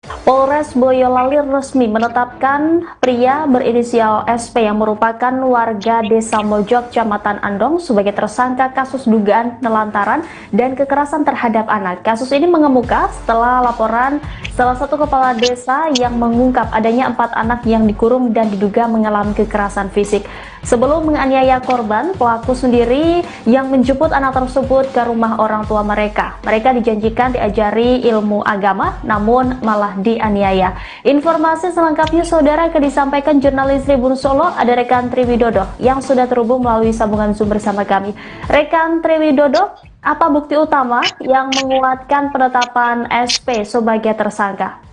Polres Boyolali resmi menetapkan pria berinisial SP yang merupakan warga Desa Mojok, Kecamatan Andong sebagai tersangka kasus dugaan penelantaran dan kekerasan terhadap anak. Kasus ini mengemuka setelah laporan salah satu kepala desa yang mengungkap adanya 4 anak yang dikurung dan diduga mengalami kekerasan fisik. Sebelum menganiaya korban, pelaku sendiri yang menjemput anak tersebut ke rumah orang tua mereka. Mereka dijanjikan diajari ilmu agama, namun malah dianiaya. Informasi selengkapnya saudara akan disampaikan jurnalis Tribun Solo, ada rekan Triwidodo yang sudah terhubung melalui sambungan Zoom bersama kami. Rekan Triwidodo, apa bukti utama yang menguatkan penetapan SP sebagai tersangka?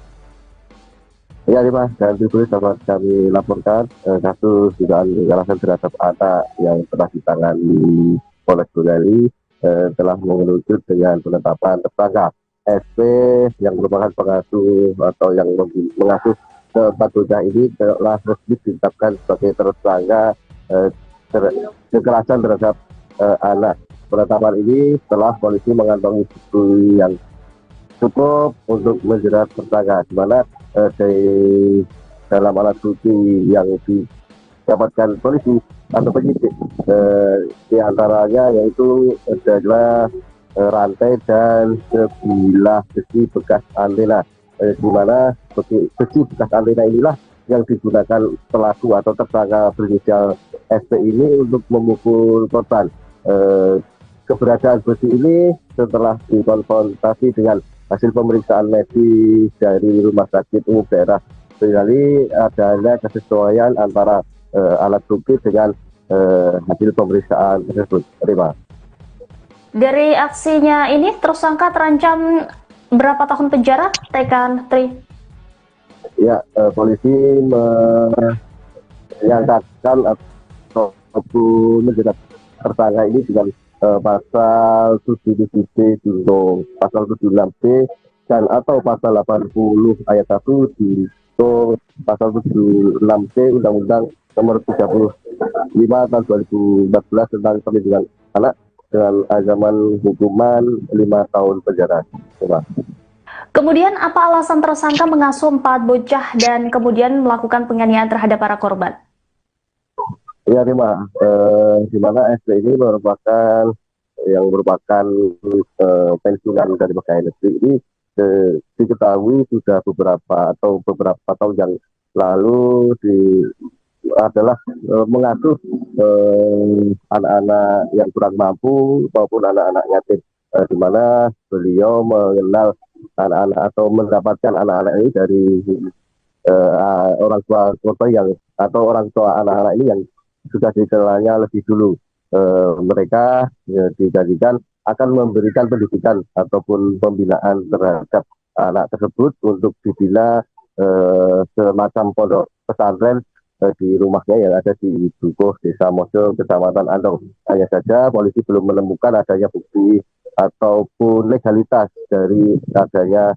Ya, Mas, dan Tribun dapat kami laporkan kasus dugaan kekerasan terhadap anak yang telah ditangani Polres Boyolali telah mengerucut dengan penetapan tersangka SP yang merupakan pengasuh atau yang mengasuh keempat bocah ini telah resmi ditetapkan sebagai tersangka eh, kekerasan terhadap anak. Penetapan ini setelah polisi mengantongi bukti yang cukup untuk menjerat tersangka, di mana dari dalam alat bukti yang didapatkan polisi atau penyidik di antaranya yaitu adalah rantai dan sebilah besi bekas antena, di mana besi bekas antena inilah yang digunakan pelaku atau tersangka berinisial SP ini untuk memukul korban. Keberadaan besi ini setelah dikonfrontasi dengan hasil pemeriksaan medis dari Rumah Sakit Umum Daerah Boyolali, adanya kesesuaian antara alat bukti dengan hasil pemeriksaan tersebut. Terima. Dari aksinya ini, tersangka terancam berapa tahun penjara, rekan Tri? Ya, polisi menyangkakan ataupun menjerat tersangka ini dengan pasal 77B junto pasal 76B dan atau pasal 80 ayat 1 junto pasal 76C Undang-Undang Nomor 35 tahun 2014 tentang perlindungan anak dengan ancaman hukuman 5 tahun penjara. Terima. Kemudian apa alasan tersangka mengasuh 4 bocah dan kemudian melakukan penganiayaan terhadap para korban? Ya, Rima, di mana SD ini merupakan pensiunan dari pegawai negeri ini diketahui sudah beberapa tahun yang lalu adalah mengasuh anak-anak yang kurang mampu maupun anak-anak yatim, di mana beliau mengenal anak-anak atau mendapatkan anak-anak ini dari orang tua korban yang atau orang tua anak-anak ini yang sudah dikenalnya lebih dulu. Mereka dijadikan akan memberikan pendidikan ataupun pembinaan terhadap anak tersebut untuk dibina semacam pondok pesantren di rumahnya yang ada di Dukuh, Desa Mojo, Kecamatan Andong. Hanya saja polisi belum menemukan adanya bukti ataupun legalitas dari adanya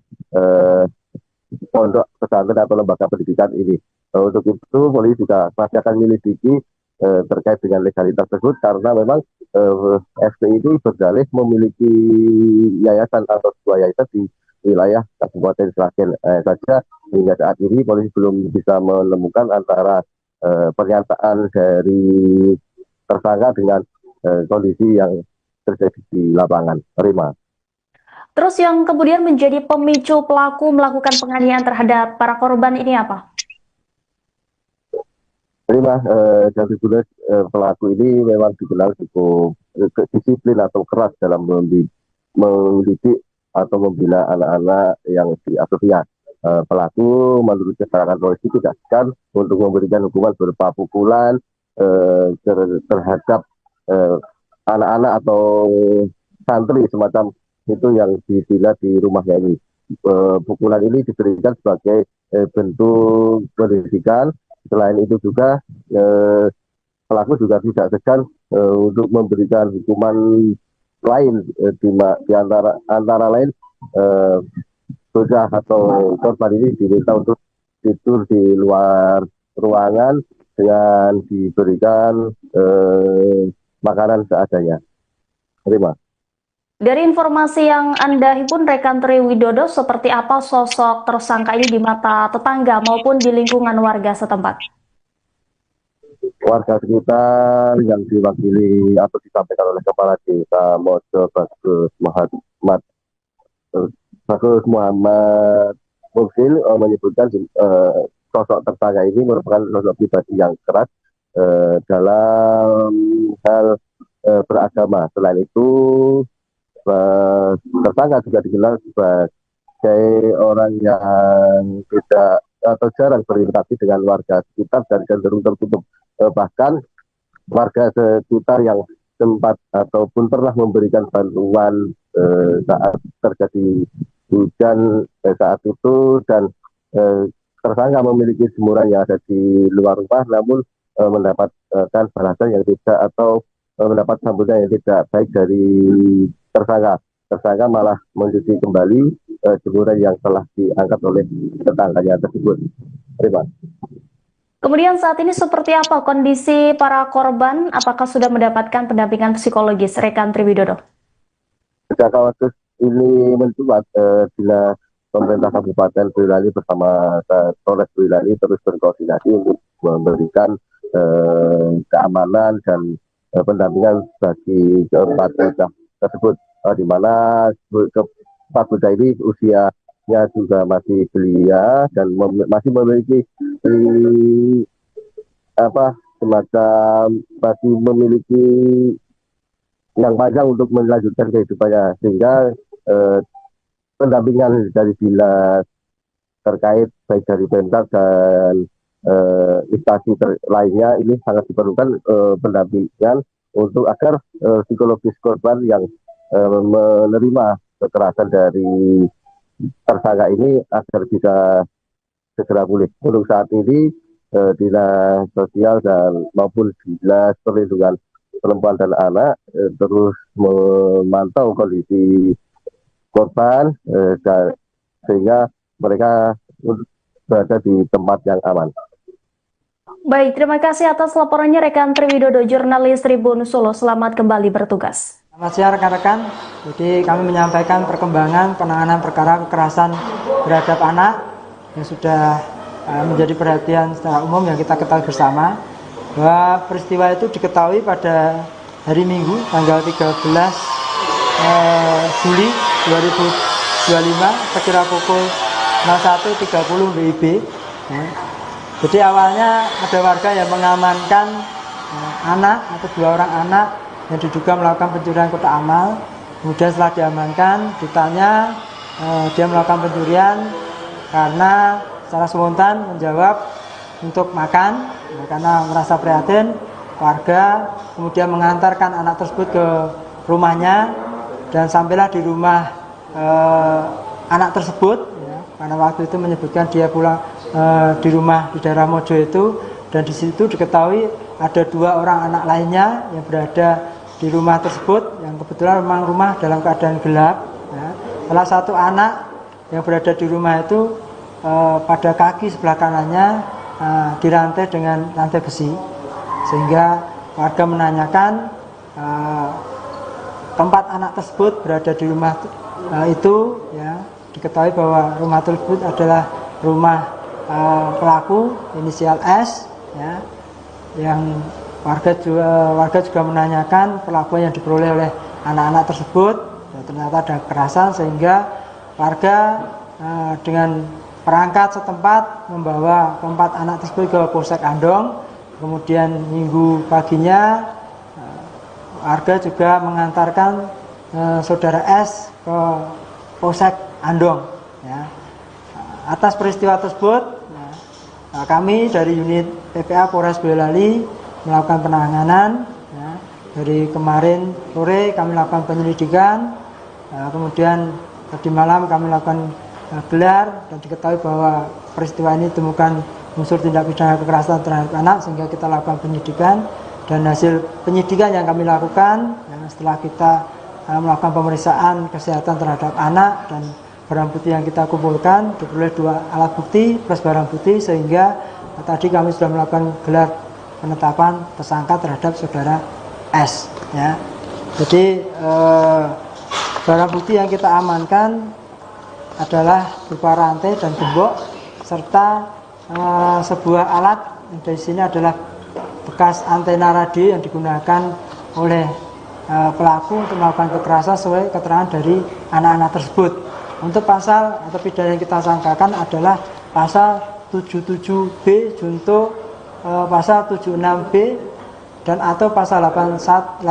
pondok pesantren atau lembaga pendidikan ini. Untuk itu polisi juga masih akan menyelidiki terkait dengan legalitas tersebut, karena memang FPI ini berdalih memiliki yayasan atau sebuah yayasan di wilayah Kabupaten Sragen saja. Hingga saat ini polisi belum bisa menemukan antara pernyataan dari tersangka dengan kondisi yang terjadi di lapangan. Terima. Terus yang kemudian menjadi pemicu pelaku melakukan penganiayaan terhadap para korban ini apa? Terima. Jadi pelaku ini memang dikenal cukup disiplin atau keras dalam mendidik atau membina anak-anak yang diasuhnya. Pelaku menurut keterangan polisi tidak segan untuk memberikan hukuman berupa pukulan terhadap anak-anak atau santri semacam itu yang dibina di rumahnya ini. Pukulan ini diberikan sebagai bentuk pendidikan. Selain itu juga pelaku juga tidak segan untuk memberikan hukuman lain, di antara lain bocah atau korban ini diminta untuk tidur di luar ruangan dengan diberikan makanan seadanya. Terima. Dari informasi yang Anda himpun, rekan Tri Widodo, seperti apa sosok tersangka ini di mata tetangga maupun di lingkungan warga setempat? Warga sekitar yang diwakili atau disampaikan oleh Kepala Desa Mojo Bagus Muhammad Mufsil menyebutkan sosok tersangka ini merupakan sosok pribadi yang keras dalam hal beragama. Selain itu, tersangka juga dikenal sebagai orang yang tidak atau jarang berinteraksi dengan warga sekitar dan cenderung tertutup. Bahkan warga sekitar yang sempat ataupun pernah memberikan bantuan saat terjadi hujan saat itu, dan tersangka memiliki jemuran yang ada di luar rumah, namun mendapatkan balasan yang tidak atau mendapat sambutan yang tidak baik dari tersangka. Tersangka malah mencuci kembali jemuran yang telah diangkat oleh tetangganya tersebut. Terima kasih. Kemudian saat ini seperti apa kondisi para korban? Apakah sudah mendapatkan pendampingan psikologis, rekan Tri Widodo? Sejak kasus ini mencuat, bila pemerintah Kabupaten Boyolali bersama Polres Boyolali terus berkoordinasi untuk memberikan keamanan dan pendampingan bagi keempat bocah tersebut, di mana keempat bocah ini usianya juga masih belia dan masih memiliki semacam masih memiliki yang panjang untuk melanjutkan kehidupannya, sehingga pendampingan dari dinas terkait baik dari Pemkab dan instansi lainnya ini sangat diperlukan pendampingan untuk agar psikologis korban yang menerima kekerasan dari tersangka ini agar bisa segera pulih. Untuk saat ini dinas sosial dan maupun dinas perlindungan perempuan dan anak terus memantau kondisi korban sehingga mereka berada di tempat yang aman. Baik, terima kasih atas laporannya rekan Tri Widodo, jurnalis Tribun Solo. Selamat kembali bertugas. Selamat siang rekan-rekan. Jadi kami menyampaikan perkembangan penanganan perkara kekerasan terhadap anak yang sudah menjadi perhatian secara umum yang kita ketahui bersama, bahwa peristiwa itu diketahui pada hari Minggu tanggal 13 Juli 2025 sekira pukul 01.30 WIB. Jadi awalnya ada warga yang mengamankan anak atau 2 orang anak yang diduga melakukan pencurian kotak amal. Kemudian setelah diamankan, ditanya dia melakukan pencurian karena secara spontan menjawab untuk makan, karena merasa prihatin. Warga kemudian mengantarkan anak tersebut ke rumahnya dan sampailah di rumah anak tersebut, ya, karena waktu itu menyebutkan dia pulang di rumah di daerah Mojo itu, dan di situ diketahui ada 2 orang anak lainnya yang berada di rumah tersebut, yang kebetulan memang rumah dalam keadaan gelap. Ya. Salah satu anak yang berada di rumah itu pada kaki sebelah kanannya dirantai dengan rantai besi, sehingga warga menanyakan tempat anak tersebut berada di rumah itu, ya, diketahui bahwa rumah tersebut adalah rumah pelaku inisial S, ya, yang warga juga menanyakan pelaku yang diperoleh oleh anak-anak tersebut, ya, ternyata ada kekerasan, sehingga warga dengan perangkat setempat membawa keempat anak tersebut ke Polsek Andong. Kemudian minggu paginya warga juga mengantarkan saudara S ke Polsek Andong. Ya. Atas peristiwa tersebut, kami dari unit PPA Polres Boyolali melakukan penanganan. Ya. Dari kemarin sore kami lakukan penyelidikan, kemudian tadi malam kami lakukan gelar, dan diketahui bahwa peristiwa ini ditemukan unsur tindak pidana kekerasan terhadap anak, sehingga kita lakukan penyidikan. Dan hasil penyidikan yang kami lakukan, ya, setelah kita melakukan pemeriksaan kesehatan terhadap anak dan barang bukti yang kita kumpulkan, diperoleh 2 alat bukti plus barang bukti, sehingga tadi kami sudah melakukan gelar penetapan tersangka terhadap saudara S. Ya. Jadi Barang bukti yang kita amankan adalah berupa rantai dan gembok serta sebuah alat. Dari sini adalah bekas antena radio yang digunakan oleh pelaku untuk melakukan kekerasan sesuai keterangan dari anak-anak tersebut. Untuk pasal atau pidana yang kita sangkakan adalah pasal 77B junto pasal 76B dan atau pasal 80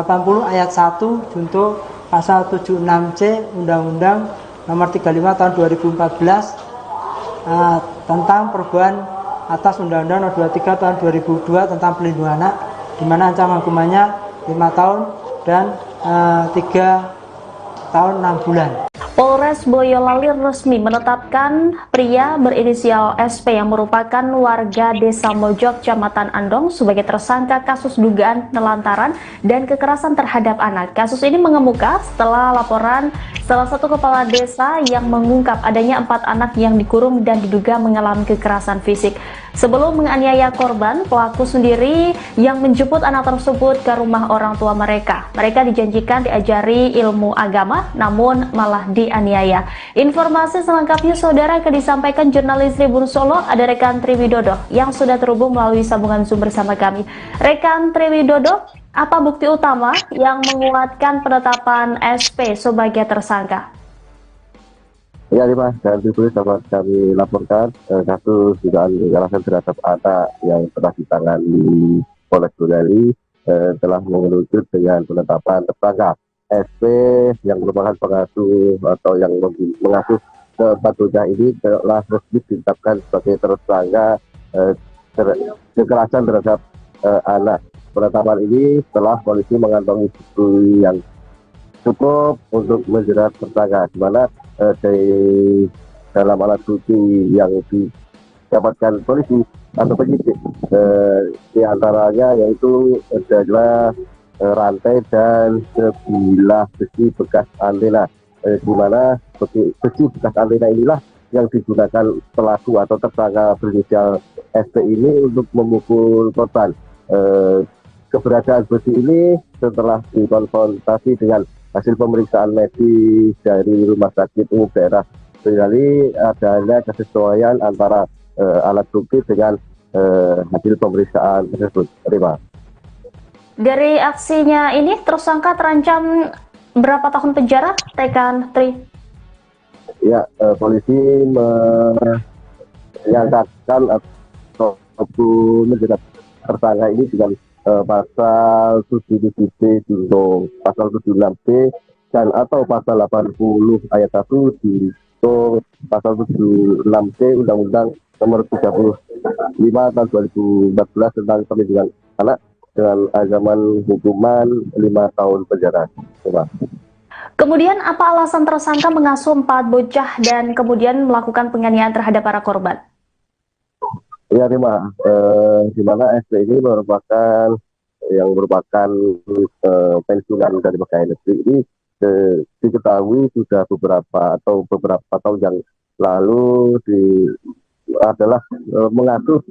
ayat 1 junto pasal 76C Undang-Undang Nomor 35 Tahun 2014 tentang perubahan atas Undang-Undang Nomor 23 Tahun 2002 tentang pelindungan anak, di mana ancaman hukumannya 5 tahun dan 3 tahun 6 bulan. Polres Boyolali resmi menetapkan pria berinisial SP yang merupakan warga Desa Mojok, Kecamatan Andong sebagai tersangka kasus dugaan nelantaran dan kekerasan terhadap anak. Kasus ini mengemuka setelah laporan salah satu kepala desa yang mengungkap adanya 4 anak yang dikurung dan diduga mengalami kekerasan fisik. Sebelum menganiaya korban, pelaku sendiri yang menjemput anak tersebut ke rumah orang tua mereka. Mereka dijanjikan diajari ilmu agama, namun malah dianiaya. Informasi selengkapnya saudara akan disampaikan jurnalis Tribun Solo, ada rekan Triwidodo yang sudah terhubung melalui sambungan Zoom bersama kami. Rekan Triwidodo, apa bukti utama yang menguatkan penetapan SP sebagai tersangka? Ya, Mas, dan Tribun dapat kami laporkan kasus dugaan kekerasan terhadap anak yang telah ditangani Polres Boyolali telah mengerucut dengan penetapan tersangka SP yang merupakan pengasuh atau yang mengasuh keempat bocah ini telah resmi ditetapkan sebagai tersangka kekerasan terhadap anak. Penetapan ini setelah polisi mengantongi bukti yang cukup untuk menjerat tersangka, di mana dalam alat bukti yang didapatkan polisi atau penyidik di antaranya yaitu adalah rantai dan sebilah besi bekas antena, di mana besi bekas antena inilah yang digunakan pelaku atau tersangka berinisial SP ini untuk memukul korban. Keberadaan besi ini setelah dikonfrontasi dengan hasil pemeriksaan medis dari Rumah Sakit Umum Daerah Boyolali, adanya kesesuaian antara alat bukti dengan hasil pemeriksaan tersebut. Terima. Dari aksinya ini, tersangka terancam berapa tahun penjara, rekan Tri? Ya, polisi menyangkakan atau menjerat tersangka ini dengan pasal 77B junto pasal 76B dan atau pasal 80 ayat 1 junto pasal 76C Undang-Undang Nomor 35 Tahun 2014 tentang perlindungan anak dengan ancaman hukuman 5 tahun penjara. Coba. Kemudian apa alasan tersangka mengasuh 4 bocah dan kemudian melakukan penganiayaan terhadap para korban? Ya, Rima, di mana SP ini merupakan pensiunan dari pegawai negeri ini diketahui sudah beberapa tahun yang lalu adalah mengasuh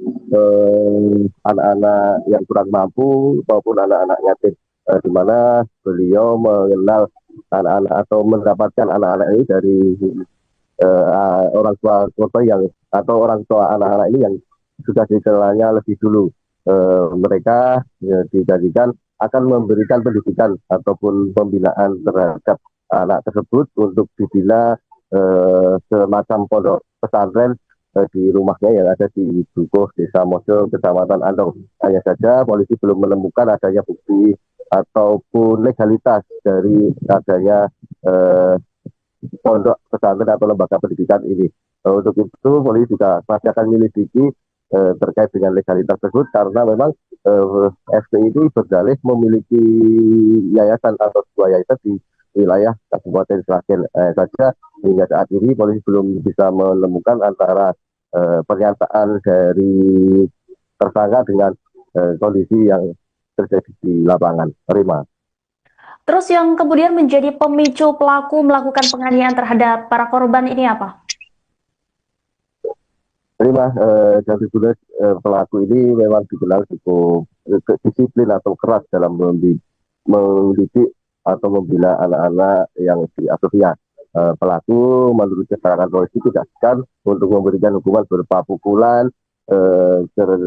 anak-anak yang kurang mampu maupun anak-anak yatim, di mana beliau mengenal anak-anak atau mendapatkan anak-anak ini dari orang tua korban yang atau orang tua anak-anak ini yang sudah dikenalnya lebih dulu. Mereka dijanjikan akan memberikan pendidikan ataupun pembinaan terhadap anak tersebut untuk dibina semacam pondok pesantren di rumahnya yang ada di Dukuh, Desa Mojok, Kecamatan Andong. Hanya saja polisi belum menemukan adanya bukti ataupun legalitas dari adanya pondok pesantren atau lembaga pendidikan ini. Untuk itu polisi juga masih akan menyelidiki terkait dengan legalitas tersebut, karena memang SP ini berdalih memiliki yayasan atau sebuah yayasan di wilayah Kabupaten Sragen saja. Hingga saat ini polisi belum bisa menemukan antara pernyataan dari tersangka dengan kondisi yang terjadi di lapangan. Terima. Terus yang kemudian menjadi pemicu pelaku melakukan penganiayaan terhadap para korban ini apa? Terima, dan tulis pelaku ini memang dikenal cukup disiplin atau keras dalam mendidik atau membina anak-anak yang diasuhnya. Pelaku menurut keterangan polisi tidak segan untuk memberikan hukuman berupa pukulan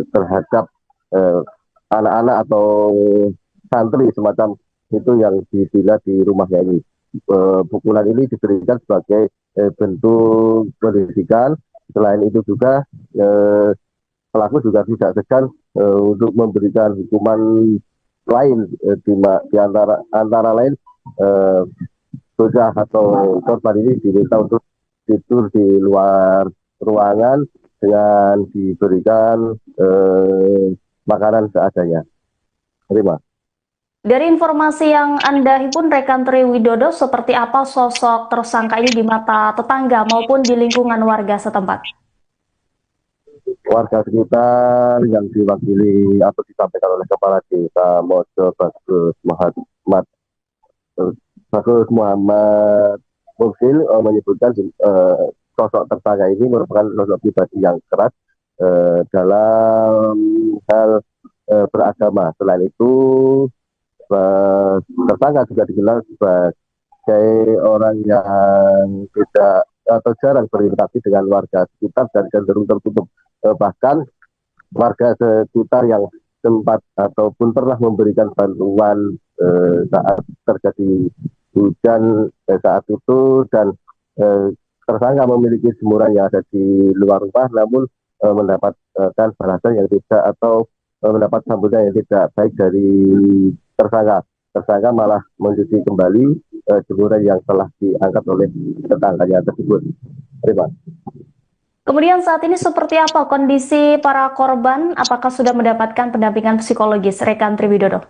terhadap anak-anak atau santri semacam itu yang dibina di rumahnya ini. Pukulan ini diberikan sebagai bentuk pendidikan. Selain itu juga pelaku juga tidak segan untuk memberikan hukuman lain di antara lain bocah atau korban ini diminta untuk tidur di luar ruangan dengan diberikan makanan seadanya. Terima. Dari informasi yang Anda himpun, rekan Tri Widodo, seperti apa sosok tersangka ini di mata tetangga maupun di lingkungan warga setempat? Warga sekitar yang diwakili atau disampaikan oleh Kepala Desa Mojo Bagus Muhammad Mufsil menyebutkan sosok tersangka ini merupakan sosok pribadi yang keras dalam hal beragama. Selain itu, tersangka juga dikenal sebagai orang yang tidak atau jarang berinteraksi dengan warga sekitar dan cenderung tertutup. Bahkan warga sekitar yang sempat ataupun pernah memberikan bantuan saat terjadi hujan saat itu, dan tersangka memiliki jemuran yang ada di luar rumah, namun mendapatkan balasan yang tidak atau mendapat sambutan yang tidak baik dari tersangka. Tersangka malah mencuci kembali jemuran yang telah diangkat oleh tetangganya tersebut. Terima. Kemudian saat ini seperti apa kondisi para korban? Apakah sudah mendapatkan pendampingan psikologis, rekan Tri Widodo?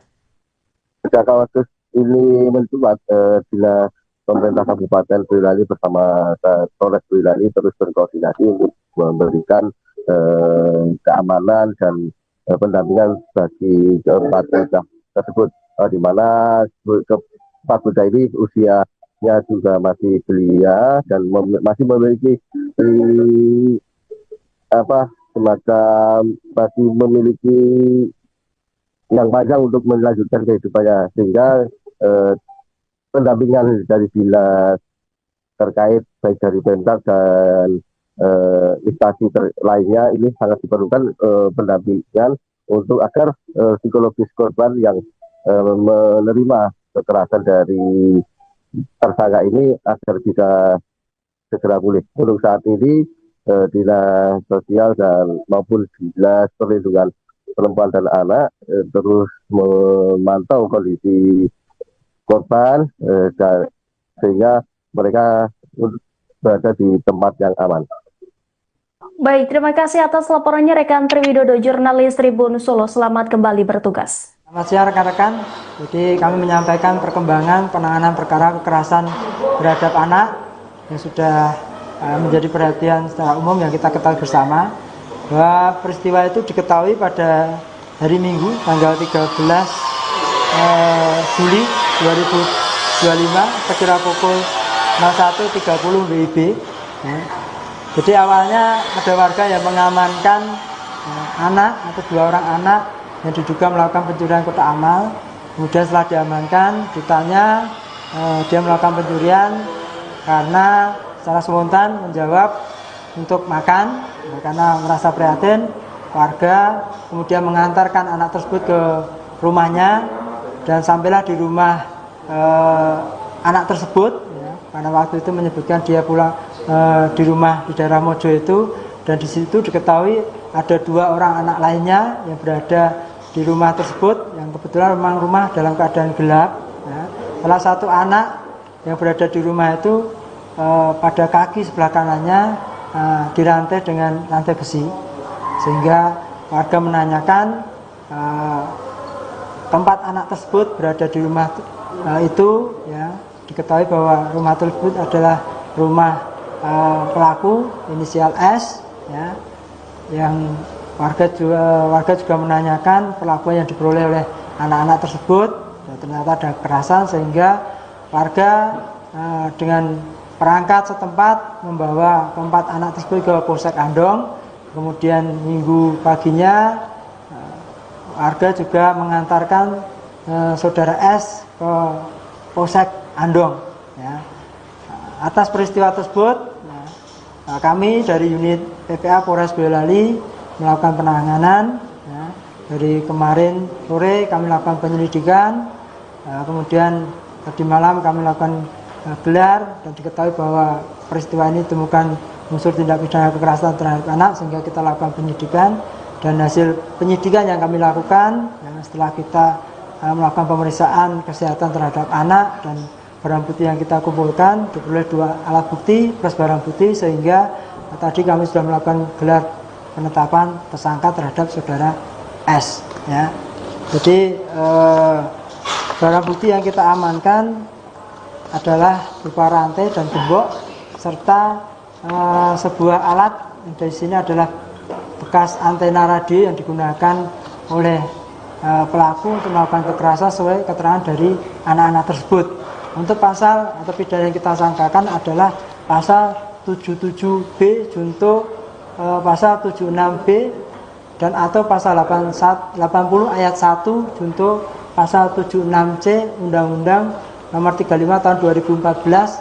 Sejak kasus ini mencuat, bila pemerintah Kabupaten Boyolali bersama Polres Boyolali terus berkoordinasi untuk memberikan keamanan dan pendampingan bagi keempat bocah tersebut, di mana keempat bocah ini usianya juga masih belia dan masih memiliki semacam masih memiliki yang panjang untuk melanjutkan kehidupannya, sehingga pendampingan dari dinas terkait baik dari Pemkab dan instansi lainnya ini sangat diperlukan pendampingan untuk agar psikologis korban yang menerima kekerasan dari tersangka ini agar bisa segera pulih. Untuk saat ini Dinas Sosial dan maupun Dinas Perlindungan Perempuan dan Anak terus memantau kondisi korban sehingga mereka berada di tempat yang aman. Baik, terima kasih atas laporannya rekan Tri Widodo, jurnalis Tribun Solo. Selamat kembali bertugas. Selamat siang rekan-rekan. Jadi kami menyampaikan perkembangan penanganan perkara kekerasan terhadap anak yang sudah menjadi perhatian secara umum yang kita ketahui bersama, bahwa peristiwa itu diketahui pada hari Minggu tanggal 13 Juli 2025 sekira pukul 01.30 WIB. Jadi awalnya ada warga yang mengamankan anak atau 2 orang anak yang diduga melakukan pencurian kotak amal. Kemudian setelah diamankan, ditanya dia melakukan pencurian karena secara spontan menjawab untuk makan, karena merasa prihatin. Warga kemudian mengantarkan anak tersebut ke rumahnya dan sampailah di rumah anak tersebut, karena waktu itu menyebutkan dia pulang di rumah di daerah Mojo itu, dan di situ diketahui ada 2 orang anak lainnya yang berada di rumah tersebut, yang kebetulan memang rumah dalam keadaan gelap. Salah satu anak yang berada di rumah itu pada kaki sebelah kanannya dirantai dengan rantai besi, sehingga warga menanyakan tempat anak tersebut berada di rumah itu, ya, diketahui bahwa rumah tersebut adalah rumah pelaku inisial S, ya, yang warga juga menanyakan perlakuan yang diperoleh oleh anak-anak tersebut, dan ternyata ada kekerasan, sehingga warga dengan perangkat setempat membawa keempat anak tersebut ke Polsek Andong. Kemudian Minggu paginya warga juga mengantarkan saudara S ke Polsek Andong. Ya. Atas peristiwa tersebut, kami dari unit PPA Polres Boyolali melakukan penanganan. Ya. Dari kemarin sore kami lakukan penyelidikan, kemudian tadi malam kami lakukan gelar dan diketahui bahwa peristiwa ini ditemukan unsur tindak pidana kekerasan terhadap anak, sehingga kita lakukan penyidikan. Dan hasil penyidikan yang kami lakukan, setelah kita melakukan pemeriksaan kesehatan terhadap anak dan barang bukti yang kita kumpulkan, diperoleh 2 alat bukti plus barang bukti, sehingga tadi kami sudah melakukan gelar penetapan tersangka terhadap saudara S. Ya. Jadi barang bukti yang kita amankan adalah berupa rantai dan gembok serta sebuah alat yang dari sini adalah bekas antena radio yang digunakan oleh pelaku untuk melakukan kekerasan sesuai keterangan dari anak-anak tersebut. Untuk pasal atau pidana yang kita sangkakan adalah pasal 77B junto pasal 76B dan atau pasal 80 ayat 1 junto pasal 76C Undang-Undang Nomor 35 Tahun 2014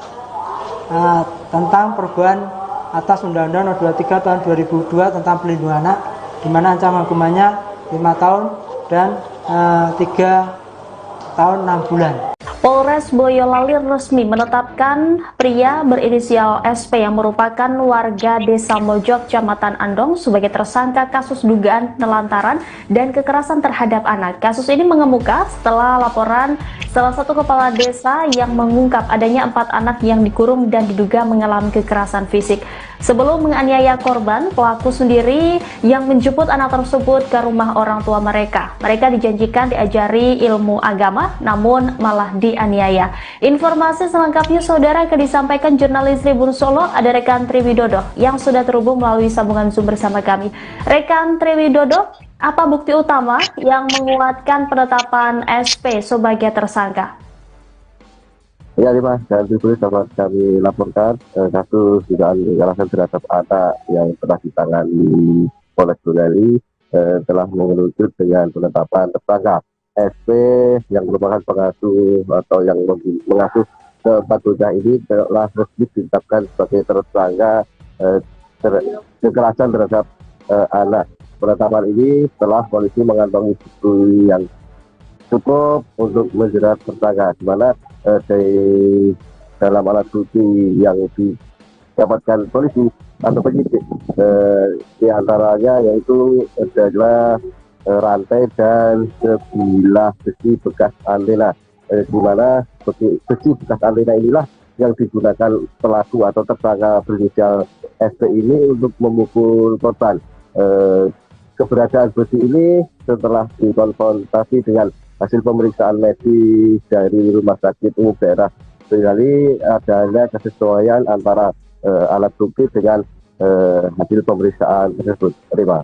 tentang perubahan atas Undang-Undang Nomor 23 Tahun 2002 tentang Perlindungan Anak, di mana ancaman hukumannya 5 tahun dan 3 tahun 6 bulan. Polres Boyolali resmi menetapkan pria berinisial SP yang merupakan warga Desa Mojok, Kecamatan Andong sebagai tersangka kasus dugaan penelantaran dan kekerasan terhadap anak. Kasus ini mengemuka setelah laporan salah satu kepala desa yang mengungkap adanya 4 anak yang dikurung dan diduga mengalami kekerasan fisik. Sebelum menganiaya korban, pelaku sendiri yang menjemput anak tersebut ke rumah orang tua mereka. Mereka dijanjikan diajari ilmu agama, namun malah dianiaya. Informasi selengkapnya saudara akan disampaikan jurnalis Tribun Solo, ada rekan Triwidodo yang sudah terhubung melalui sambungan Zoom bersama kami. Rekan Triwidodo, apa bukti utama yang menguatkan penetapan SP sebagai tersangka? Ya, Mas, dan Tribun dapat kami laporkan kasus dugaan kekerasan terhadap anak yang telah ditangani Polres Boyolali telah mengerucut dengan penetapan tersangka SP yang merupakan pengasuh atau yang mengasuh keempat bocah ini telah resmi ditetapkan sebagai tersangka kekerasan terhadap anak. Penetapan ini setelah polisi mengantongi bukti yang cukup untuk menjerat tersangka, di mana dalam alat bukti yang didapatkan polisi atau penyidik diantaranya yaitu adalah rantai dan sebilah besi bekas antena, di mana besi bekas antena inilah yang digunakan pelaku atau tersangka berinisial SP ini untuk memukul korban. Keberadaan besi ini setelah dikonfrontasi dengan hasil pemeriksaan medis dari Rumah Sakit Umum Daerah Boyolali, adanya kesesuaian antara alat bukti dengan hasil pemeriksaan tersebut. Terima.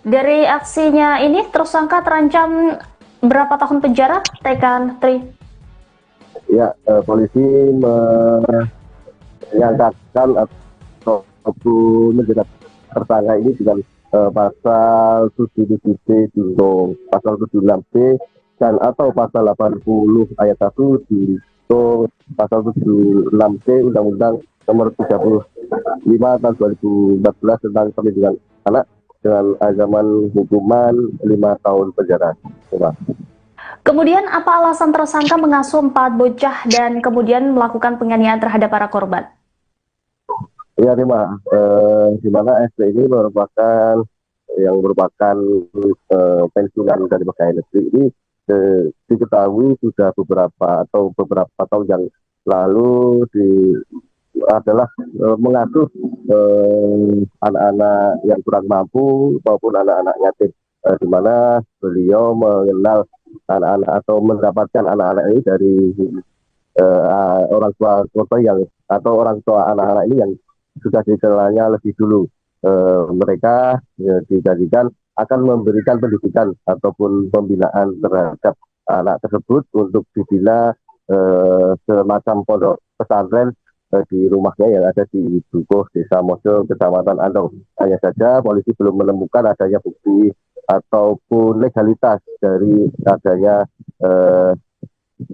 Dari aksinya ini tersangka terancam berapa tahun penjara, rekan Tri? Ya, polisi menyangkakan atau menjerat tersangka ini dengan pasal 77B junto pasal 76B dan atau pasal 80 ayat 1 junto pasal 76C Undang-Undang Nomor 35 Tahun 2014 tentang Perlindungan Anak dengan ancaman hukuman 5 tahun penjara. Terima. Kemudian apa alasan tersangka mengasuh 4 bocah dan kemudian melakukan penganiayaan terhadap para korban? Ya, terima. Di mana SP ini merupakan pensiunan dari pegawai negeri ini diketahui sudah beberapa tahun yang lalu adalah mengasuh anak-anak yang kurang mampu maupun anak-anak yatim, di mana beliau mengenal anak-anak atau mendapatkan anak-anak ini dari orang tua korban yang atau orang tua anak-anak ini yang sudah dikenalnya lebih dulu. Mereka dijanjikan akan memberikan pendidikan ataupun pembinaan terhadap anak tersebut untuk dibina semacam pondok pesantren di rumahnya yang ada di Dukuh, Desa Mojok, Kecamatan Andong. Hanya saja polisi belum menemukan adanya bukti ataupun legalitas dari adanya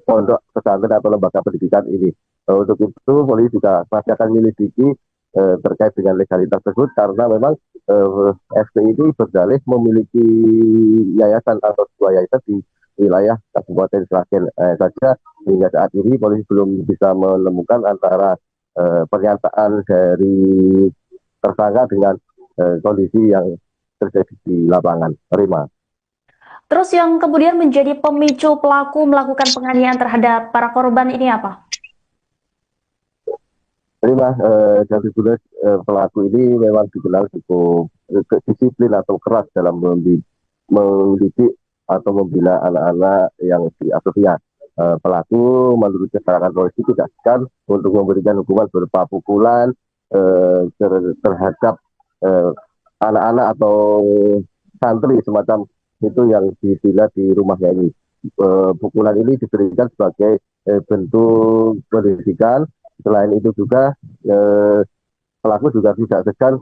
pondok pesantren atau lembaga pendidikan ini. Untuk itu polisi juga masih akan menyelidiki terkait dengan legalitas tersebut karena memang FPI ini berdalih memiliki yayasan atau sebuah yayasan di wilayah Kabupaten Sragen saja. Hingga saat ini polisi belum bisa menemukan antara pernyataan dari tersangka dengan kondisi yang terjadi di lapangan. Terima. Terus yang kemudian menjadi pemicu pelaku melakukan penganiayaan terhadap para korban ini apa? Terima. Jadi pelaku ini memang dikenal cukup disiplin atau keras dalam mendidik atau membina anak-anak yang diasuhnya. Pelaku menurut keterangan polisi tidak segan untuk memberikan hukuman berupa pukulan terhadap anak-anak atau santri semacam itu yang dibina di rumahnya ini. Pukulan ini diberikan sebagai bentuk pendidikan. Selain itu juga pelaku juga tidak segan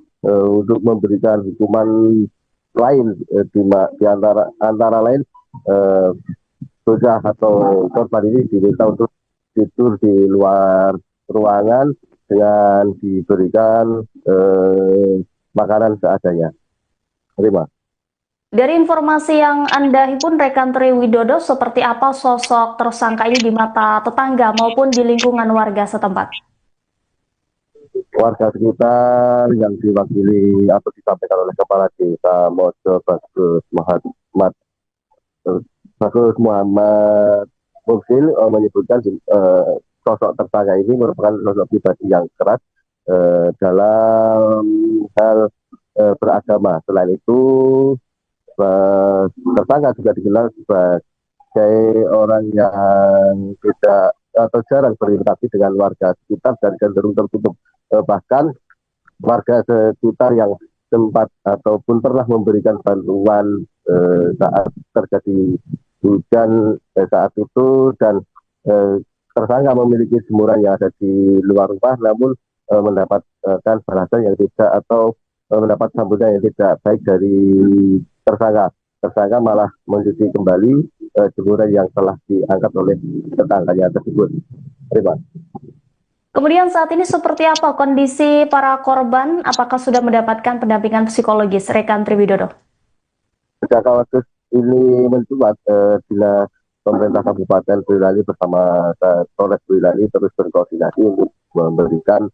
untuk memberikan hukuman lain di antara lain bocah atau korban ini diminta untuk tidur di luar ruangan dengan diberikan makanan seadanya. Terima. Dari informasi yang Anda himpun, rekan Tri Widodo, seperti apa sosok tersangka ini di mata tetangga maupun di lingkungan warga setempat? Warga sekitar yang diwakili atau disampaikan oleh Kepala Desa Mojo Bagus Muhammad Muksil menyebutkan sosok tersangka ini merupakan sosok pribadi yang keras dalam hal beragama. Selain itu, tersangka juga dikenal sebagai orang yang tidak atau jarang berinteraksi dengan warga sekitar dan cenderung tertutup. Bahkan warga sekitar yang sempat ataupun pernah memberikan bantuan saat terjadi hujan saat itu, dan tersangka memiliki jemuran yang ada di luar rumah, namun mendapatkan balasan yang tidak atau mendapat sambutan yang tidak baik dari tersangka. Tersangka malah mencuci kembali jemuran yang telah diangkat oleh tetangganya tersebut. Terima. Kemudian saat ini seperti apa kondisi para korban? Apakah sudah mendapatkan pendampingan psikologis, rekan Tri Widodo? Sejak kasus ini mencuat, Dinas Pemerintah Kabupaten Boyolali bersama Polres Boyolali terus berkoordinasi untuk memberikan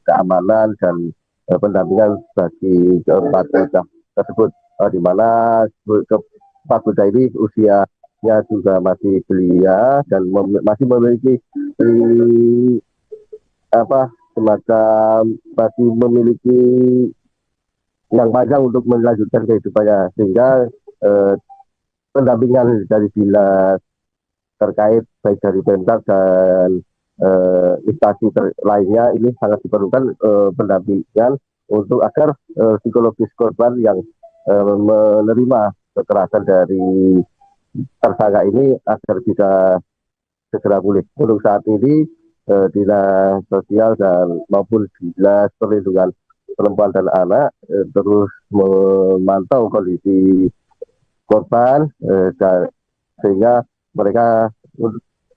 keamanan dan pendampingan bagi keempat bocah tersebut, di mana keempat bocah ini usianya juga masih belia dan masih memiliki semacam masih memiliki yang panjang untuk melanjutkan kehidupannya, sehingga pendampingan dari dinas terkait baik dari Pemkab dan instansi lainnya ini sangat diperlukan pendampingan untuk agar psikologis korban yang menerima kekerasan dari tersangka ini agar bisa segera pulih. Untuk saat ini Dinas Sosial dan maupun Dinas Perlindungan Perempuan dan Anak terus memantau kondisi korban sehingga mereka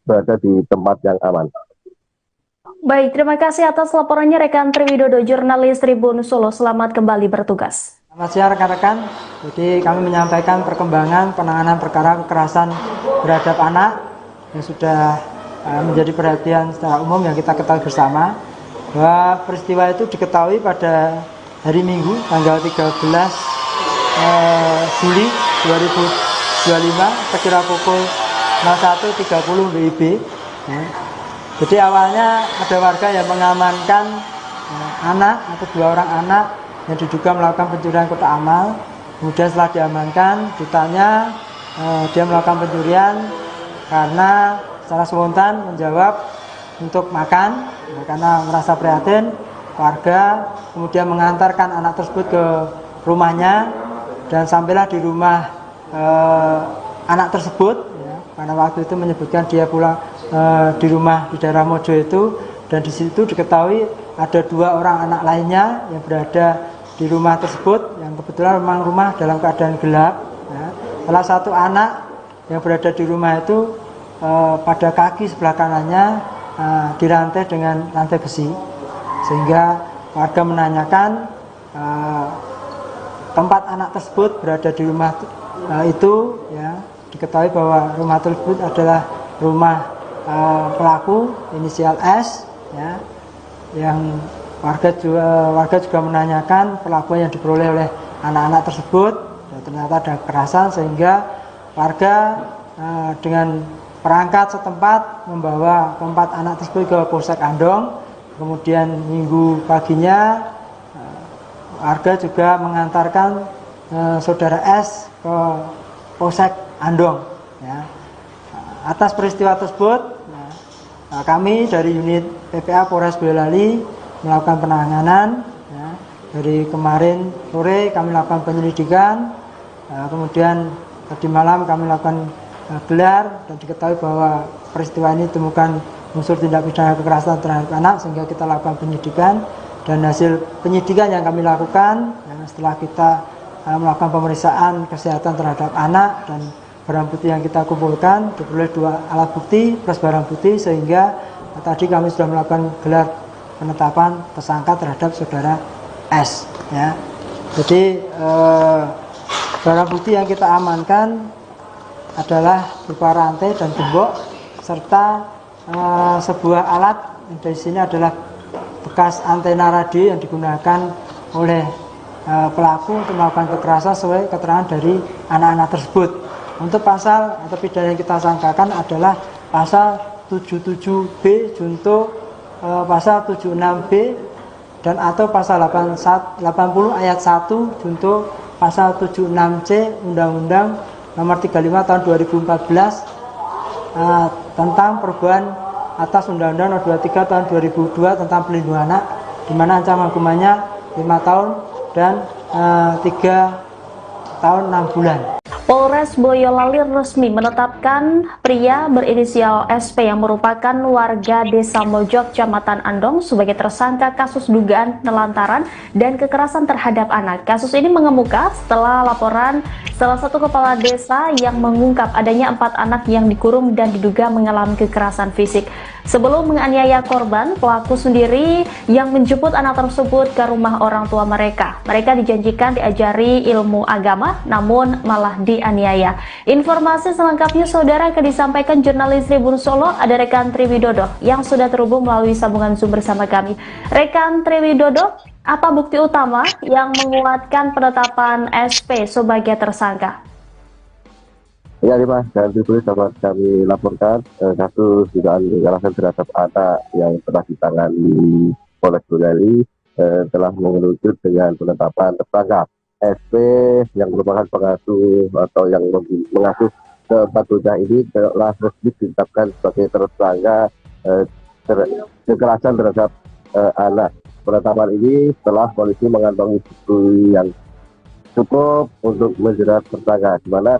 berada di tempat yang aman. Baik, terima kasih atas laporannya rekan Tri Widodo, jurnalis Tribun Solo. Selamat kembali bertugas. Selamat siang rekan-rekan. Jadi kami menyampaikan perkembangan penanganan perkara kekerasan terhadap anak yang sudah menjadi perhatian secara umum yang kita ketahui bersama, bahwa peristiwa itu diketahui pada hari Minggu tanggal 13 Juli 2025 sekira pukul 01.30 WIB. Jadi awalnya ada warga yang mengamankan anak atau 2 orang anak yang diduga melakukan pencurian kotak amal. Kemudian setelah diamankan, ditanya dia melakukan pencurian karena secara spontan menjawab untuk makan, karena merasa prihatin. Warga kemudian mengantarkan anak tersebut ke rumahnya dan sampailah di rumah anak tersebut, karena waktu itu menyebutkan dia pulang di rumah di daerah Mojo itu, dan di situ diketahui ada 2 orang anak lainnya yang berada di rumah tersebut, yang kebetulan memang rumah dalam keadaan gelap. Salah satu anak yang berada di rumah itu pada kaki sebelah kanannya dirantai dengan rantai besi, sehingga warga menanyakan tempat anak tersebut berada di rumah itu, ya, diketahui bahwa rumah tersebut adalah rumah pelaku inisial S, ya, yang warga juga menanyakan perlakuan yang diperoleh oleh anak-anak tersebut, ya, ternyata ada kekerasan, sehingga warga dengan perangkat setempat membawa keempat anak tersebut ke Polsek Andong. Kemudian minggu paginya warga juga mengantarkan saudara S ke Polsek Andong, ya. Atas peristiwa tersebut, kami dari unit PPA Polres Boyolali melakukan penanganan, ya. Dari kemarin sore kami lakukan penyelidikan, kemudian tadi malam kami lakukan gelar, dan diketahui bahwa peristiwa ini ditemukan unsur tindak pidana kekerasan terhadap anak, sehingga kita lakukan penyidikan. Dan hasil penyidikan yang kami lakukan, ya, setelah kita melakukan pemeriksaan kesehatan terhadap anak dan barang bukti yang kita kumpulkan, diperoleh 2 alat bukti plus barang bukti, sehingga tadi kami sudah melakukan gelar penetapan tersangka terhadap saudara S, ya. Jadi barang bukti yang kita amankan adalah berupa rantai dan gembok, serta sebuah alat yang di sini adalah bekas antena radio yang digunakan oleh pelaku untuk melakukan kekerasan sesuai keterangan dari anak-anak tersebut. Untuk pasal atau pidana yang kita sangkakan adalah pasal 77B junto pasal 76B dan atau pasal 80 ayat 1 junto pasal 76C Undang-Undang Nomor 35 tahun 2014 tentang perubahan atas Undang-Undang Nomor 23 tahun 2002 tentang pelindungan anak, di mana ancaman hukumannya 5 tahun dan 3 tahun 6 bulan. Polres Boyolali resmi menetapkan pria berinisial SP yang merupakan warga Desa Mojok, Kecamatan Andong sebagai tersangka kasus dugaan nelantaran dan kekerasan terhadap anak. Kasus ini mengemuka setelah laporan salah satu kepala desa yang mengungkap adanya 4 anak yang dikurung dan diduga mengalami kekerasan fisik. Sebelum menganiaya korban, pelaku sendiri yang menjemput anak tersebut ke rumah orang tua mereka. Mereka dijanjikan diajari ilmu agama, namun malah dianiaya. Informasi selengkapnya saudara akan disampaikan jurnalis Tribun Solo, ada rekan Triwidodo yang sudah terhubung melalui sambungan Zoom bersama kami. Rekan Triwidodo, apa bukti utama yang menguatkan penetapan SP sebagai tersangka? Ya, Mas, dan ditulis dapat kami laporkan kasus dugaan kekerasan terhadap anak yang telah ditangani Polres Boyolali telah mengerucut dengan penetapan tersangka SP yang merupakan pengasuh atau yang mengasuh keempat bocah ini telah resmi ditetapkan sebagai tersangka kekerasan terhadap anak. Penetapan ini setelah polisi mengantongi bukti yang cukup untuk menjerat tersangka, di mana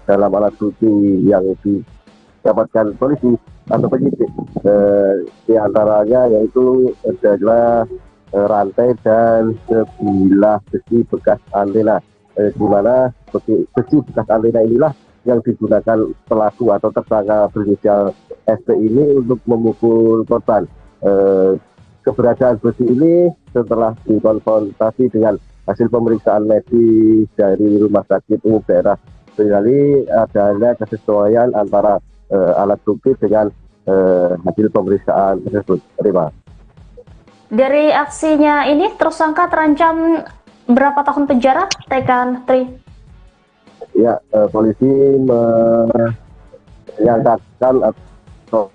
dalam alat bukti yang didapatkan polisi atau penyidik di antaranya yaitu adalah rantai dan sebilah besi bekas antena, di mana besi bekas antena inilah yang digunakan pelaku atau tersangka berinisial SP ini untuk memukul korban. Keberadaan besi ini setelah dikonfrontasi dengan hasil pemeriksaan medis dari Rumah Sakit Umum Daerah Boyolali, adanya kesesuaian antara alat bukti dengan hasil pemeriksaan tersebut. Terima. Dari aksinya ini tersangka terancam berapa tahun penjara, rekan Tri? Ya, polisi menyangkakan atau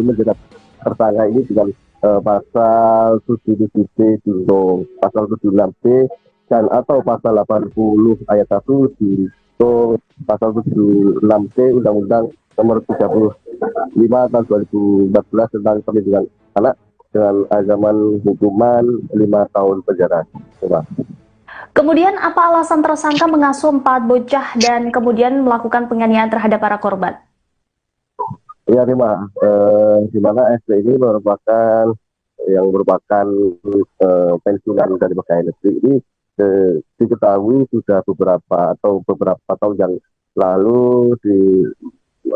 menjerat tersangka ini dengan pasal 77B junto pasal 76B dan atau pasal 80 ayat 1 junto pasal 76C Undang-Undang Nomor 35 tahun 2014 tentang perlindungan anak dengan ancaman hukuman 5 tahun penjara. Kemudian apa alasan tersangka mengasuh 4 bocah dan kemudian melakukan penganiayaan terhadap para korban? Ya, Rima, di mana SP ini merupakan pensiunan dari pegawai negeri ini diketahui sudah beberapa tahun yang lalu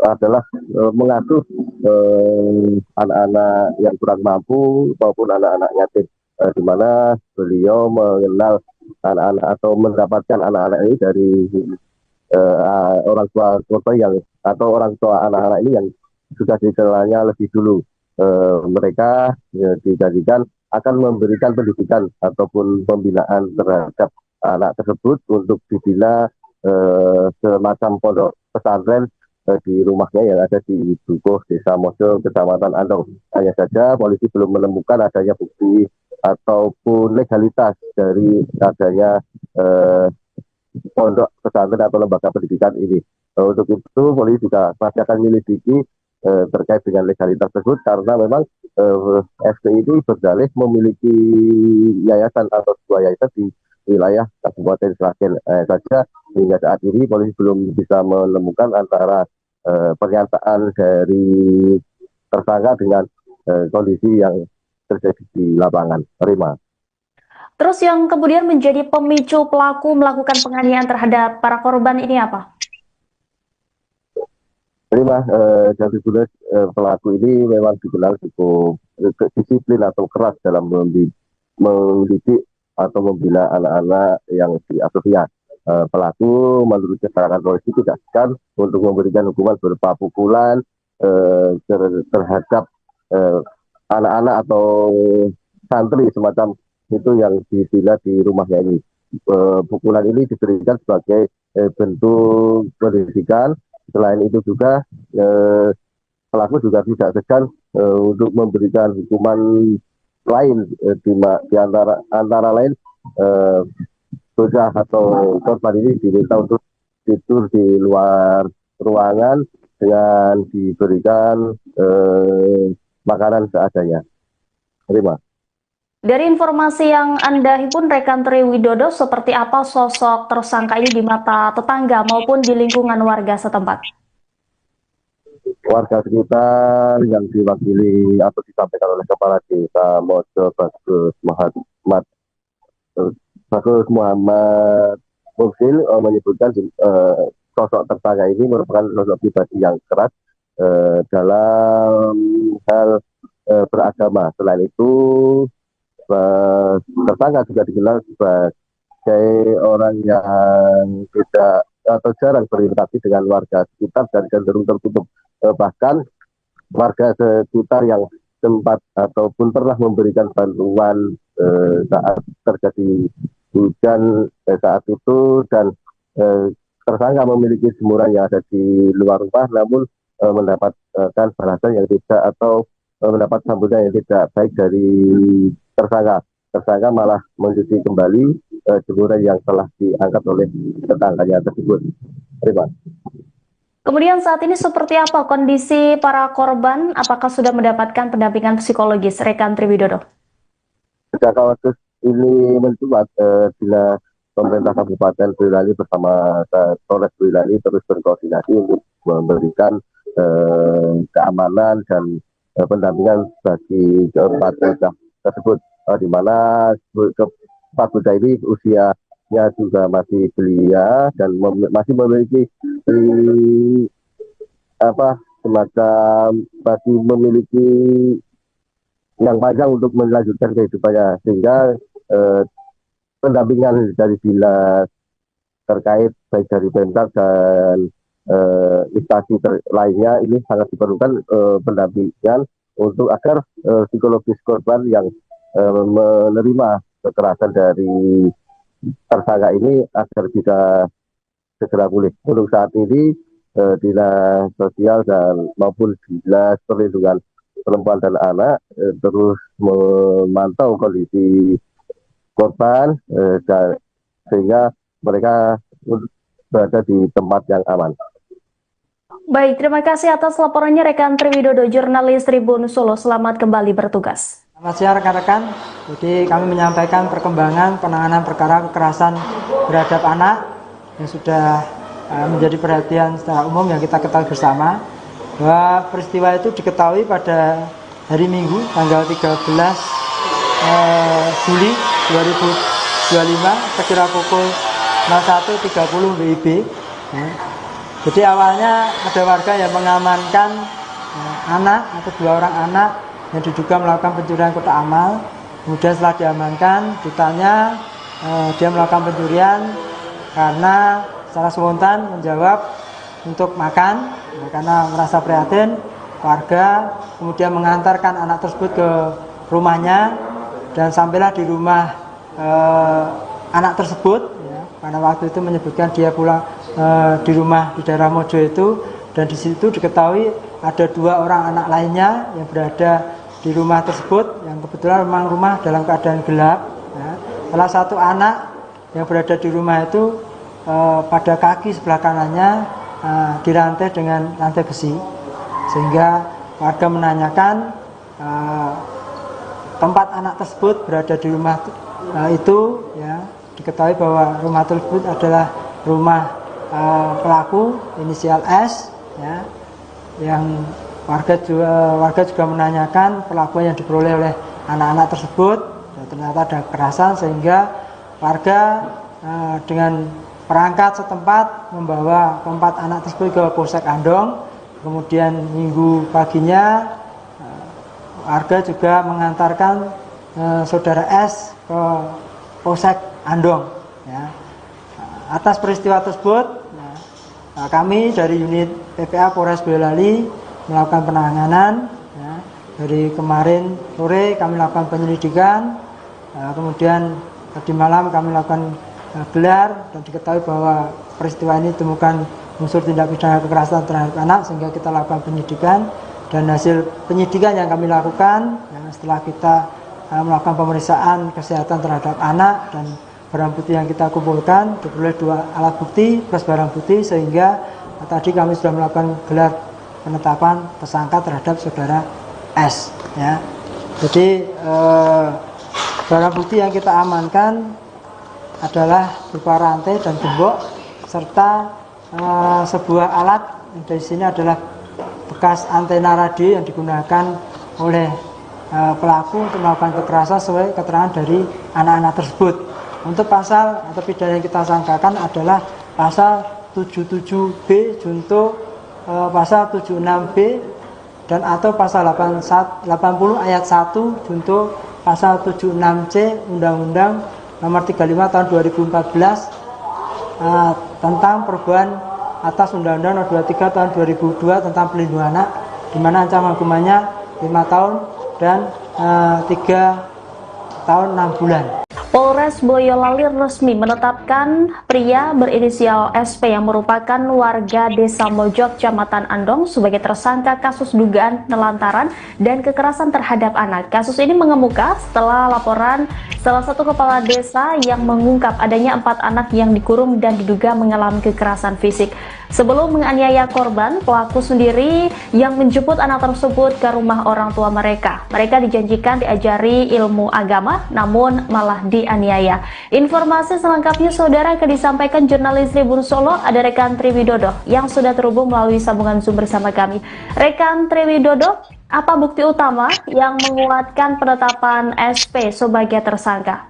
adalah mengasuh anak-anak yang kurang mampu maupun anak-anak yatim, di mana beliau mengenal anak-anak atau mendapatkan anak-anak ini dari orang tua korban yang atau orang tua anak-anak ini yang sudah dikenalnya lebih dulu. Mereka dijanjikan akan memberikan pendidikan ataupun pembinaan terhadap anak tersebut untuk dibina semacam pondok pesantren di rumahnya yang ada di Dukuh, Desa Mojo, Kecamatan Andong. Hanya saja polisi belum menemukan adanya bukti ataupun legalitas dari adanya pondok pesantren atau lembaga pendidikan ini. Untuk itu polisi juga masih akan menyelidiki terkait dengan legalitas tersebut, karena memang FPI ini berdalih memiliki yayasan atau sebuah yayasan di wilayah Kabupaten Sragen saja. Hingga saat ini polisi belum bisa menemukan antara pernyataan dari tersangka dengan kondisi yang terjadi di lapangan. Terima. Terus yang kemudian menjadi pemicu pelaku melakukan penganiayaan terhadap para korban ini apa? Terima, jadi pelaku ini memang dikenal cukup disiplin atau keras dalam mendidik atau membina anak-anak yang diasuhnya. Pelaku menurut keterangan polisi tidak segan untuk memberikan hukuman berupa pukulan terhadap anak-anak atau santri semacam itu yang dibina di rumahnya ini. Pukulan ini diberikan sebagai bentuk pendidikan. Selain itu juga pelaku juga tidak segan untuk memberikan hukuman lain di antara lain bocah atau korban ini diminta untuk tidur di luar ruangan dengan diberikan makanan seadanya. Terima. Dari informasi yang Anda himpun, rekan Tri Widodo, seperti apa sosok tersangka ini di mata tetangga maupun di lingkungan warga setempat? Warga sekitar yang diwakili atau disampaikan oleh Kepala Desa Mojo Bagus Muhammad Mufsil menyebutkan sosok tersangka ini merupakan sosok pribadi yang keras dalam hal beragama. Selain itu, tersangka juga dikenal sebagai orang yang tidak atau jarang berinteraksi dengan warga sekitar dan cenderung tertutup. Bahkan warga sekitar yang sempat ataupun pernah memberikan bantuan saat terjadi hujan saat itu, dan tersangka memiliki jemuran yang ada di luar rumah, namun mendapatkan balasan yang tidak atau mendapat sambutan yang tidak baik dari tersangka. Tersangka malah mencuci kembali jemuran yang telah diangkat oleh tetangganya tersebut. Terima. Kemudian saat ini seperti apa kondisi para korban? Apakah sudah mendapatkan pendampingan psikologis, rekan Tri Widodo? Sejak kasus ini mencuat, bila pemerintah Kabupaten Boyolali bersama Polres Boyolali terus berkoordinasi untuk memberikan keamanan dan pendampingan bagi keempat bocah tersebut, di mana keempat bocah ini usianya juga masih belia dan masih memiliki semacam masih memiliki yang panjang untuk melanjutkan kehidupannya, sehingga pendampingan dari dinas terkait baik dari Pemkab dan instansi lainnya ini sangat diperlukan pendampingan untuk agar psikologis korban yang menerima kekerasan dari tersangka ini agar bisa segera pulih. Untuk saat ini dinas sosial dan maupun dinas perlindungan perempuan dan anak terus memantau kondisi korban sehingga mereka berada di tempat yang aman. Baik, terima kasih atas laporannya rekan Tri Widodo, jurnalis Tribun Solo. Selamat kembali bertugas. Selamat siang rekan-rekan. Jadi kami menyampaikan perkembangan penanganan perkara kekerasan terhadap anak yang sudah menjadi perhatian secara umum yang kita ketahui bersama, bahwa peristiwa itu diketahui pada hari Minggu tanggal 13 Juli 2025 sekira pukul 01.30 WIB. Jadi awalnya ada warga yang mengamankan anak atau 2 orang anak yang diduga melakukan pencurian kotak amal. Kemudian setelah diamankan, ditanya, dia melakukan pencurian karena secara spontan menjawab untuk makan, karena merasa prihatin. Warga kemudian mengantarkan anak tersebut ke rumahnya dan sampailah di rumah anak tersebut, ya, karena waktu itu menyebutkan dia pulang di rumah di daerah Mojo itu, dan di situ diketahui ada 2 orang anak lainnya yang berada di rumah tersebut, yang kebetulan memang rumah dalam keadaan gelap. Ya. Salah satu anak yang berada di rumah itu pada kaki sebelah kanannya dirantai dengan rantai besi, sehingga warga menanyakan tempat anak tersebut berada di rumah itu, ya, diketahui bahwa rumah tersebut adalah rumah pelaku inisial S, ya, yang warga juga menanyakan pelakuan yang diperoleh oleh anak-anak tersebut, ya, ternyata ada kekerasan, sehingga warga dengan perangkat setempat membawa keempat anak tersebut ke Polsek Andong. Kemudian minggu paginya warga juga mengantarkan saudara S ke Polsek Andong, ya. Atas peristiwa tersebut, kami dari unit PPA Polres Boyolali melakukan penanganan, ya. Dari kemarin sore kami lakukan penyelidikan, kemudian tadi malam kami lakukan gelar, dan diketahui bahwa peristiwa ini ditemukan unsur tindak pidana kekerasan terhadap anak, sehingga kita lakukan penyidikan. Dan hasil penyidikan yang kami lakukan, ya, setelah kita melakukan pemeriksaan kesehatan terhadap anak dan barang bukti yang kita kumpulkan, diperoleh 2 alat bukti plus barang bukti, sehingga tadi kami sudah melakukan gelar penetapan tersangka terhadap saudara S, ya. Jadi barang bukti yang kita amankan adalah berupa rantai dan gembok serta sebuah alat yang dari sini adalah bekas antena radio yang digunakan oleh pelaku untuk melakukan kekerasan sesuai keterangan dari anak-anak tersebut. Untuk pasal atau pidana yang kita sangkakan adalah pasal 77B junto pasal 76B dan atau pasal 80 ayat 1 junto pasal 76C Undang-Undang Nomor 35 Tahun 2014 tentang perubahan atas Undang-Undang Nomor 23 Tahun 2002 tentang pelindungan anak, di mana ancaman hukumannya 5 tahun dan 3 tahun 6 bulan. Polres Boyolali resmi menetapkan pria berinisial SP yang merupakan warga Desa Mojok, Kecamatan Andong sebagai tersangka kasus dugaan nelantaran dan kekerasan terhadap anak. Kasus ini mengemuka setelah laporan salah satu kepala desa yang mengungkap adanya 4 anak yang dikurung dan diduga mengalami kekerasan fisik. Sebelum menganiaya korban, pelaku sendiri yang menjemput anak tersebut ke rumah orang tua mereka. Mereka dijanjikan diajari ilmu agama, namun malah dianiaya. Informasi selengkapnya saudara akan disampaikan jurnalis Tribun Solo, ada rekan Triwidodo yang sudah terhubung melalui sambungan Zoom bersama kami. Rekan Triwidodo, apa bukti utama yang menguatkan penetapan SP sebagai tersangka?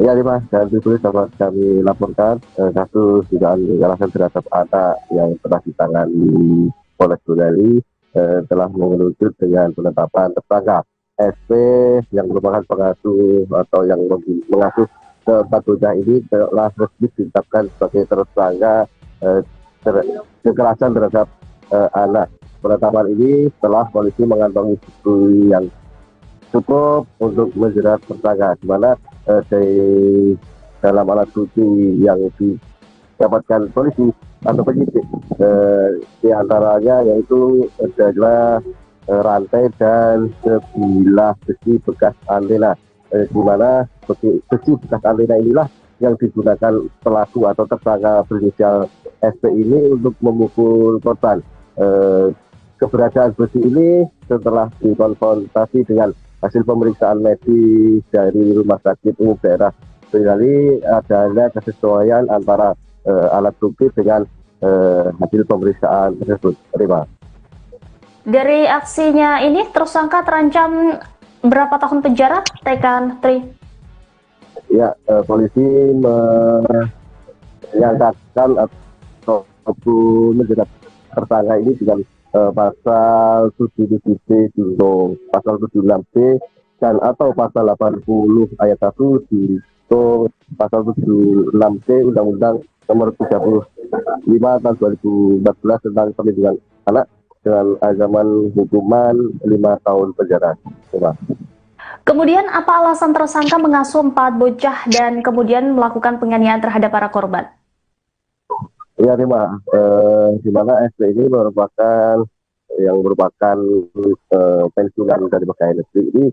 Ya, Mas, dan Tribun dapat kami laporkan kasus dugaan kekerasan terhadap anak yang telah ditangani Polres Boyolali telah mengerucut dengan penetapan tersangka SP yang merupakan pengasuh atau yang mengasuh keempat bocah ini telah resmi ditetapkan sebagai tersangka kekerasan terhadap anak. Penetapan ini setelah polisi mengantongi bukti yang cukup untuk menjerat tersangka, di mana dalam alat bukti yang didapatkan polisi atau penyidik di antaranya yaitu adalah rantai dan sebilah besi bekas antena, di mana besi bekas antena inilah yang digunakan pelaku atau tersangka berinisial SP ini untuk memukul korban. Keberadaan besi ini setelah dikonfrontasi dengan hasil pemeriksaan medis dari Rumah Sakit Umum Daerah Boyolali, adanya kesesuaian antara alat bukti dengan hasil pemeriksaan tersebut. Terima. Dari aksinya ini tersangka terancam berapa tahun penjara, rekan Tri? Ya, polisi menyangkakan atau ataupun menjerat tersangka ini dengan pasal 77B junto pasal 76B dan atau pasal 80 ayat 1 junto pasal 76C Undang-Undang nomor 35 tahun 2014 tentang perlindungan anak dengan ancaman hukuman 5 tahun penjara. Coba. Kemudian apa alasan tersangka mengasuh 4 bocah dan kemudian melakukan penganiayaan terhadap para korban? Ya, Rima, di mana SP ini merupakan pensiunan dari pegawai negeri ini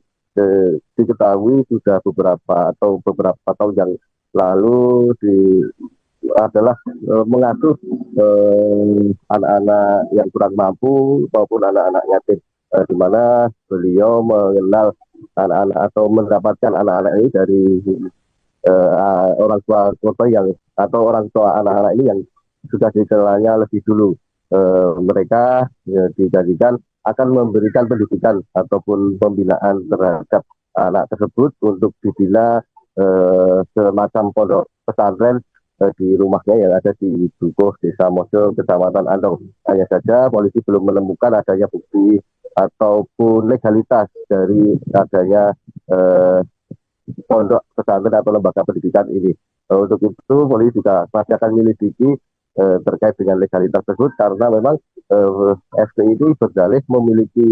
diketahui sudah beberapa tahun yang lalu adalah mengasuh anak-anak yang kurang mampu maupun anak-anak yatim, di mana beliau mengenal anak-anak atau mendapatkan anak-anak ini dari orang tua korban atau orang tua anak-anak ini yang sudah dikenalnya lebih dulu. Mereka dijanjikan akan memberikan pendidikan ataupun pembinaan terhadap anak tersebut untuk dibina semacam pondok pesantren di rumahnya yang ada di Dukuh, Desa Mojo, Kecamatan Andong. Hanya saja polisi belum menemukan adanya bukti ataupun legalitas dari adanya pondok pesantren atau lembaga pendidikan ini. Untuk itu polisi juga masih akan menyelidiki terkait dengan legalitas tersebut karena memang FPI ini berdalih memiliki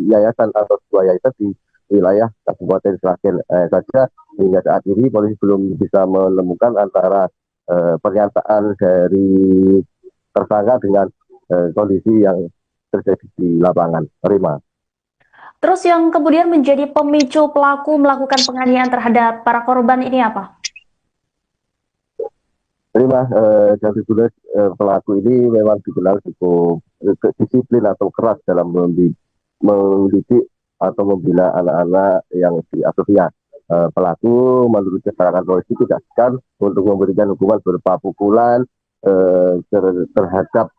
yayasan atau sebuah yayasan di wilayah Kabupaten Sragen saja. Hingga saat ini polisi belum bisa menemukan antara pernyataan dari tersangka dengan kondisi yang terjadi di lapangan. Rima. Terus yang kemudian menjadi pemicu pelaku melakukan penganiayaan terhadap para korban ini apa? Rima, pelaku ini memang dikenal cukup disiplin atau keras dalam mendidik atau membina anak-anak yang diasuhnya. Pelaku menurut keterangan polisi tidak segan untuk memberikan hukuman berupa pukulan terhadap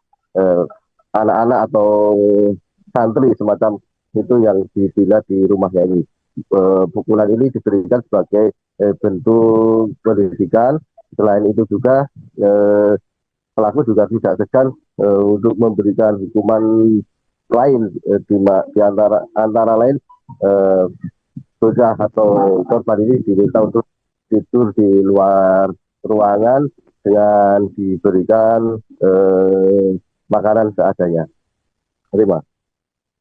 anak-anak atau santri semacam itu yang dibina di rumahnya ini. Pukulan ini diberikan sebagai bentuk pendidikan. Selain itu juga pelaku juga tidak segan untuk memberikan hukuman lain di antara lain bocah atau korban ini diminta untuk tidur di luar ruangan dengan diberikan makanan seadanya. Terima.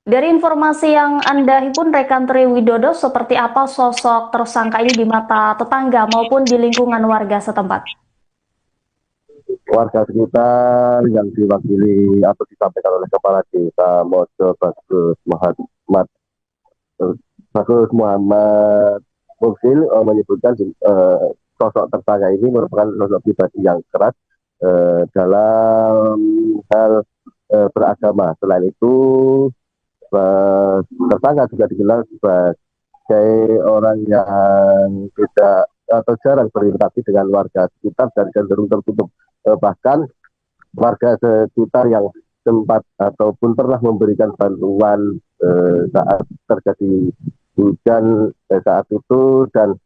Dari informasi yang Anda himpun, rekan Tri Widodo, seperti apa sosok tersangka ini di mata tetangga maupun di lingkungan warga setempat? Warga sekitar yang diwakili atau disampaikan oleh Kepala Desa Mojo Bagus Muhammad Mufsil menyebutkan sosok tersangka ini merupakan sosok pribadi yang keras dalam hal beragama. Selain itu, tersangka juga dikenal sebagai orang yang tidak atau jarang berinteraksi dengan warga sekitar dan cenderung tertutup. Bahkan warga sekitar yang sempat ataupun pernah memberikan bantuan saat terjadi hujan saat itu, dan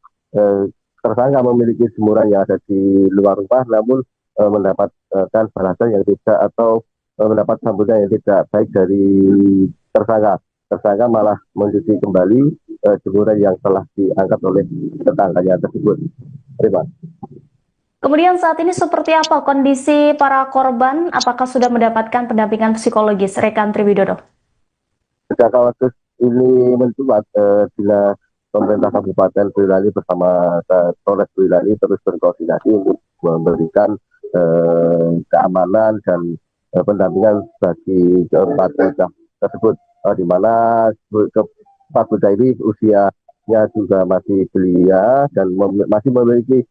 tersangka memiliki jemuran yang ada di luar rumah namun mendapatkan balasan yang tidak atau mendapat sambutan yang tidak baik dari tersangka. Tersangka malah mencuci kembali jemuran yang telah diangkat oleh tetangganya tersebut. Terima. Kemudian saat ini seperti apa kondisi para korban? Apakah sudah mendapatkan pendampingan psikologis, rekan Tri Widodo? Sejak kasus ini mencuat, bila pemerintah Kabupaten Boyolali bersama Polres Boyolali terus berkoordinasi untuk memberikan keamanan dan pendampingan bagi keempat bocah tersebut, di mana keempat bocah ini usianya juga masih belia dan masih memiliki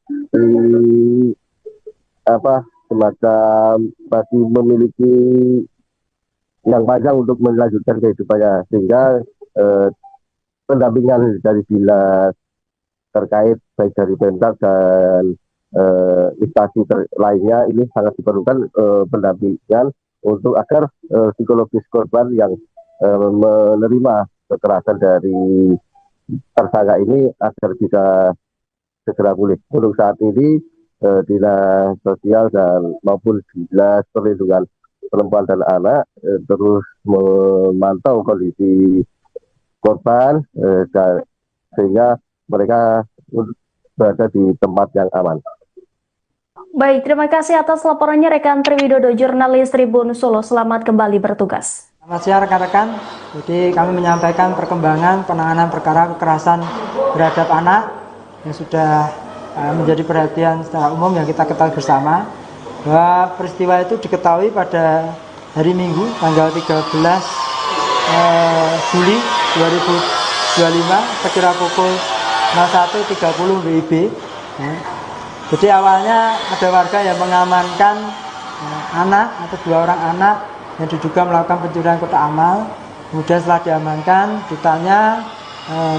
semacam masih memiliki yang panjang untuk melanjutkan kehidupannya, sehingga pendampingan dari dinas terkait baik dari Pemda dan instansi lainnya ini sangat diperlukan pendampingan untuk agar psikologis korban yang menerima kekerasan dari tersangka ini agar bisa segera pulih. Untuk saat ini dinas sosial dan maupun dinas perlindungan perempuan dan anak terus memantau kondisi korban sehingga mereka berada di tempat yang aman. Baik, terima kasih atas laporannya rekan Triwidodo, jurnalis Tribun Solo. Selamat kembali bertugas. Selamat siang rekan-rekan. Jadi kami menyampaikan perkembangan penanganan perkara kekerasan terhadap anak yang sudah menjadi perhatian secara umum yang kita ketahui bersama, bahwa peristiwa itu diketahui pada hari Minggu tanggal 13 Juli 2025 sekira pukul 01.30 WIB. Jadi awalnya ada warga yang mengamankan anak atau 2 orang anak yang diduga melakukan pencurian kotak amal. Kemudian setelah diamankan, ditanya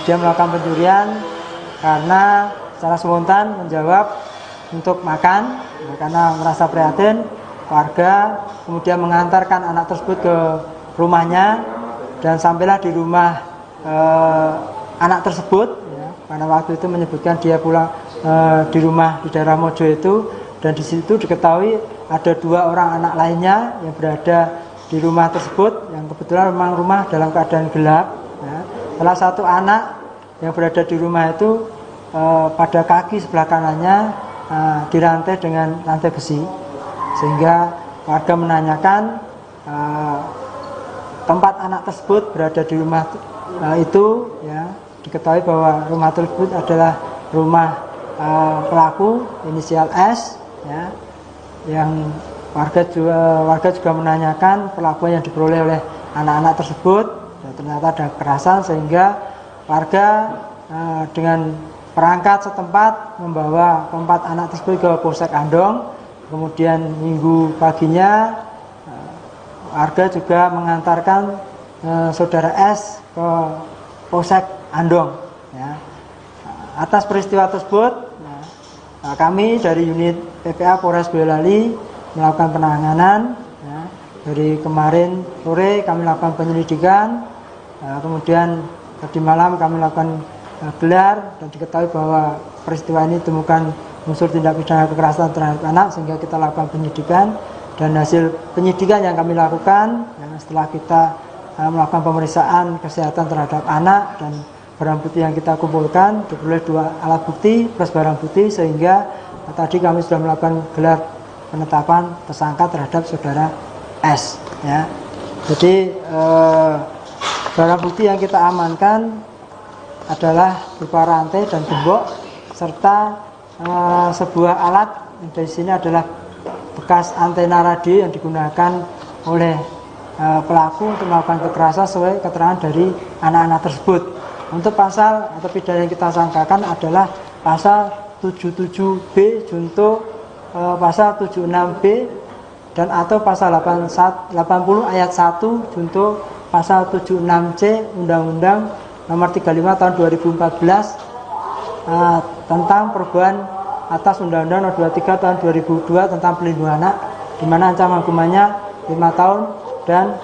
dia melakukan pencurian karena secara spontan menjawab untuk makan, karena merasa prihatin. Warga kemudian mengantarkan anak tersebut ke rumahnya dan sampailah di rumah anak tersebut, ya, karena waktu itu menyebutkan dia pulang di rumah di daerah Mojo itu, dan di situ diketahui ada 2 orang anak lainnya yang berada di rumah tersebut, yang kebetulan memang rumah dalam keadaan gelap. Ya. Salah satu anak yang berada di rumah itu pada kaki sebelah kanannya dirantai dengan rantai besi, sehingga warga menanyakan tempat anak tersebut berada di rumah itu. Ya, diketahui bahwa rumah tersebut adalah rumah pelaku inisial S, ya, yang warga juga menanyakan perlakuan yang diperoleh oleh anak-anak tersebut. Dan ternyata ada kekerasan, sehingga warga dengan perangkat setempat membawa keempat anak tersebut ke Polsek Andong. Kemudian Minggu paginya warga juga mengantarkan saudara S ke Polsek Andong. Ya. Atas peristiwa tersebut, kami dari unit PPA Polres Boyolali melakukan penanganan. Ya. Dari kemarin sore kami lakukan penyelidikan, kemudian tadi malam kami lakukan gelar, dan diketahui bahwa peristiwa ini ditemukan unsur tindak pidana kekerasan terhadap anak, sehingga kita lakukan penyidikan. Dan hasil penyidikan yang kami lakukan, ya, setelah kita melakukan pemeriksaan kesehatan terhadap anak dan barang bukti yang kita kumpulkan, diperoleh 2 alat bukti plus barang bukti, sehingga tadi kami sudah melakukan gelar penetapan tersangka terhadap saudara S. Ya. Jadi barang bukti yang kita amankan adalah berupa rantai dan gembok serta sebuah alat yang dari sini adalah bekas antena radio yang digunakan oleh pelaku untuk melakukan kekerasan sesuai keterangan dari anak-anak tersebut. Untuk pasal atau pidana yang kita sangkakan adalah pasal 77B junto pasal 76B dan atau pasal 80 ayat 1 junto pasal 76C Undang-Undang Nomor 35 tahun 2014 tentang perubahan atas Undang-Undang Nomor 23 tahun 2002 tentang pelindungan anak, di mana ancaman hukumannya 5 tahun dan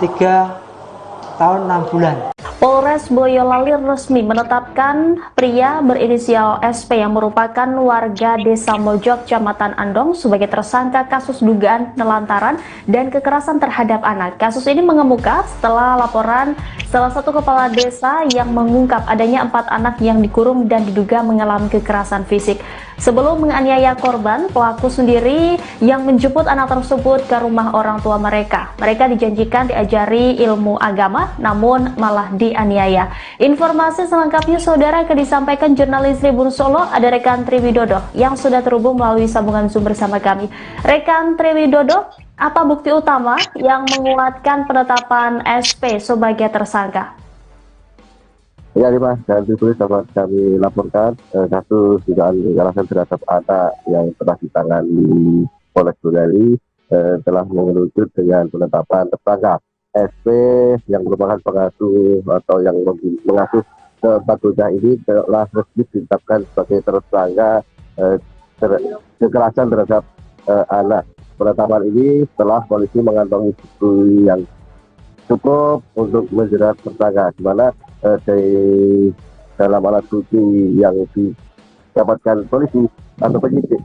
3 tahun 6 bulan. Polres Boyolali resmi menetapkan pria berinisial SP yang merupakan warga Desa Mojok, Kecamatan Andong sebagai tersangka kasus dugaan nelantaran dan kekerasan terhadap anak. Kasus ini mengemuka setelah laporan salah satu kepala desa yang mengungkap adanya 4 anak yang dikurung dan diduga mengalami kekerasan fisik. Sebelum menganiaya korban, pelaku sendiri yang menjemput anak tersebut ke rumah orang tua mereka. Mereka dijanjikan diajari ilmu agama, namun malah dianiaya. Informasi selengkapnya saudara akan disampaikan jurnalis Tribun Solo, ada rekan Triwidodo yang sudah terhubung melalui sambungan Zoom bersama kami. Rekan Triwidodo, apa bukti utama yang menguatkan penetapan SP sebagai tersangka? Ya, Mas, dan Tribun dapat kami laporkan kasus dugaan kekerasan terhadap anak yang telah ditangani Polres Boyolali telah mengerucut dengan penetapan tersangka SP yang merupakan pengasuh atau yang mengasuh keempat bocah ini telah resmi ditetapkan sebagai tersangka kekerasan terhadap anak. Penetapan ini setelah polisi mengantongi bukti yang cukup untuk menjerat tersangka, di mana dalam alat bukti yang didapatkan polisi atau penyidik,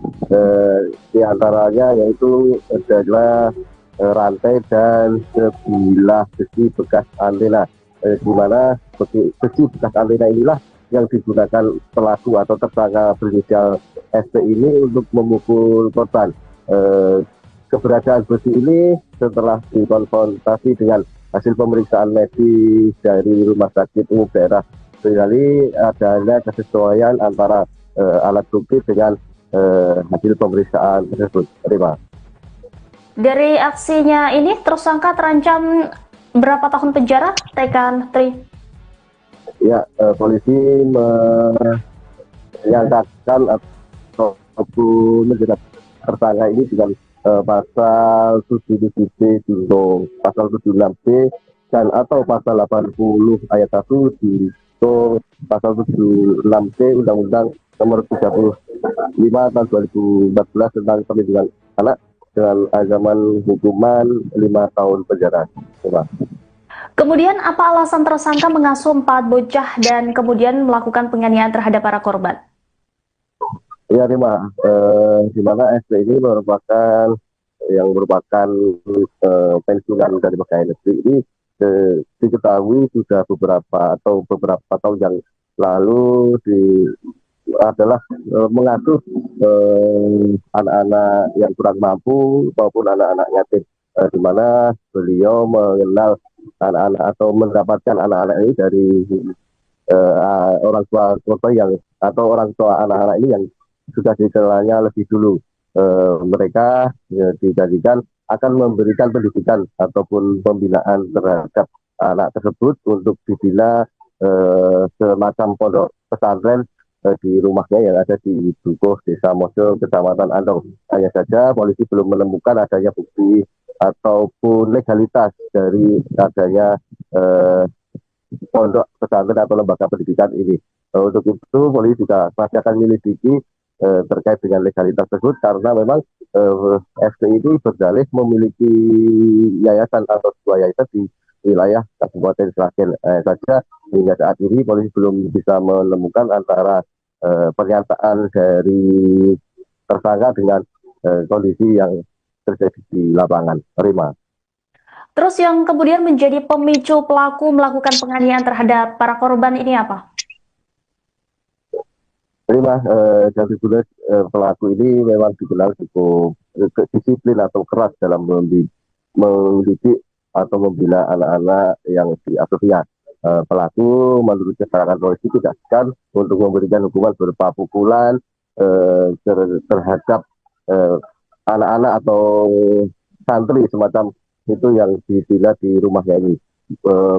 di antaranya yaitu adalah rantai dan sebilah besi bekas antena, di mana besi bekas antena inilah yang digunakan pelaku atau tersangka berinisial SP ini untuk memukul korban. Keberadaan besi ini setelah dikonfrontasi dengan hasil pemeriksaan medis dari Rumah Sakit Umum Daerah Boyolali, adanya kesesuaian antara alat bukti dengan hasil pemeriksaan tersebut. Terima. Dari aksinya ini, tersangka terancam berapa tahun penjara, rekan Tri? Ya, polisi menyangkakan ataupun menjerat tersangka ini dengan pasal 77B junto pasal 76B dan atau pasal 80 ayat 1 junto pasal 76C Undang-Undang Nomor 35 tahun 2014 tentang perlindungan anak dengan ancaman hukuman 5 tahun penjara. Coba. Kemudian apa alasan tersangka mengasuh 4 bocah dan kemudian melakukan penganiayaan terhadap para korban? Ya, Rima, di mana SP ini merupakan pensiunan dari pegawai negeri ini, diketahui sudah beberapa tahun yang lalu adalah mengasuh anak-anak yang kurang mampu maupun anak-anak yatim, di mana beliau mengenal anak-anak atau mendapatkan anak-anak ini dari orang tua korban atau orang tua anak-anak ini yang sudah dikenalnya lebih dulu. Mereka dijanjikan akan memberikan pendidikan ataupun pembinaan terhadap anak tersebut untuk dibina semacam pondok pesantren di rumahnya yang ada di Dukuh, Desa Mojo, Kecamatan Andong. Hanya saja polisi belum menemukan adanya bukti ataupun legalitas dari adanya pondok pesantren atau lembaga pendidikan ini. Untuk itu polisi juga masih akan menyelidiki terkait dengan legalitas tersebut, karena memang FPI ini berdalih memiliki yayasan atau sebuah yayasan di wilayah Kabupaten Sragen saja. Hingga saat ini polisi belum bisa menemukan antara pernyataan dari tersangka dengan kondisi yang terjadi di lapangan. Terima. Terus yang kemudian menjadi pemicu pelaku melakukan penganiayaan terhadap para korban ini apa? Terima, jadi pelaku ini memang dikenal cukup disiplin atau keras dalam mendidik atau membina anak-anak yang diasuhnya. Pelaku menurut keterangan polisi tidak segan untuk memberikan hukuman berupa pukulan terhadap anak-anak atau santri semacam itu yang dibina di rumahnya ini.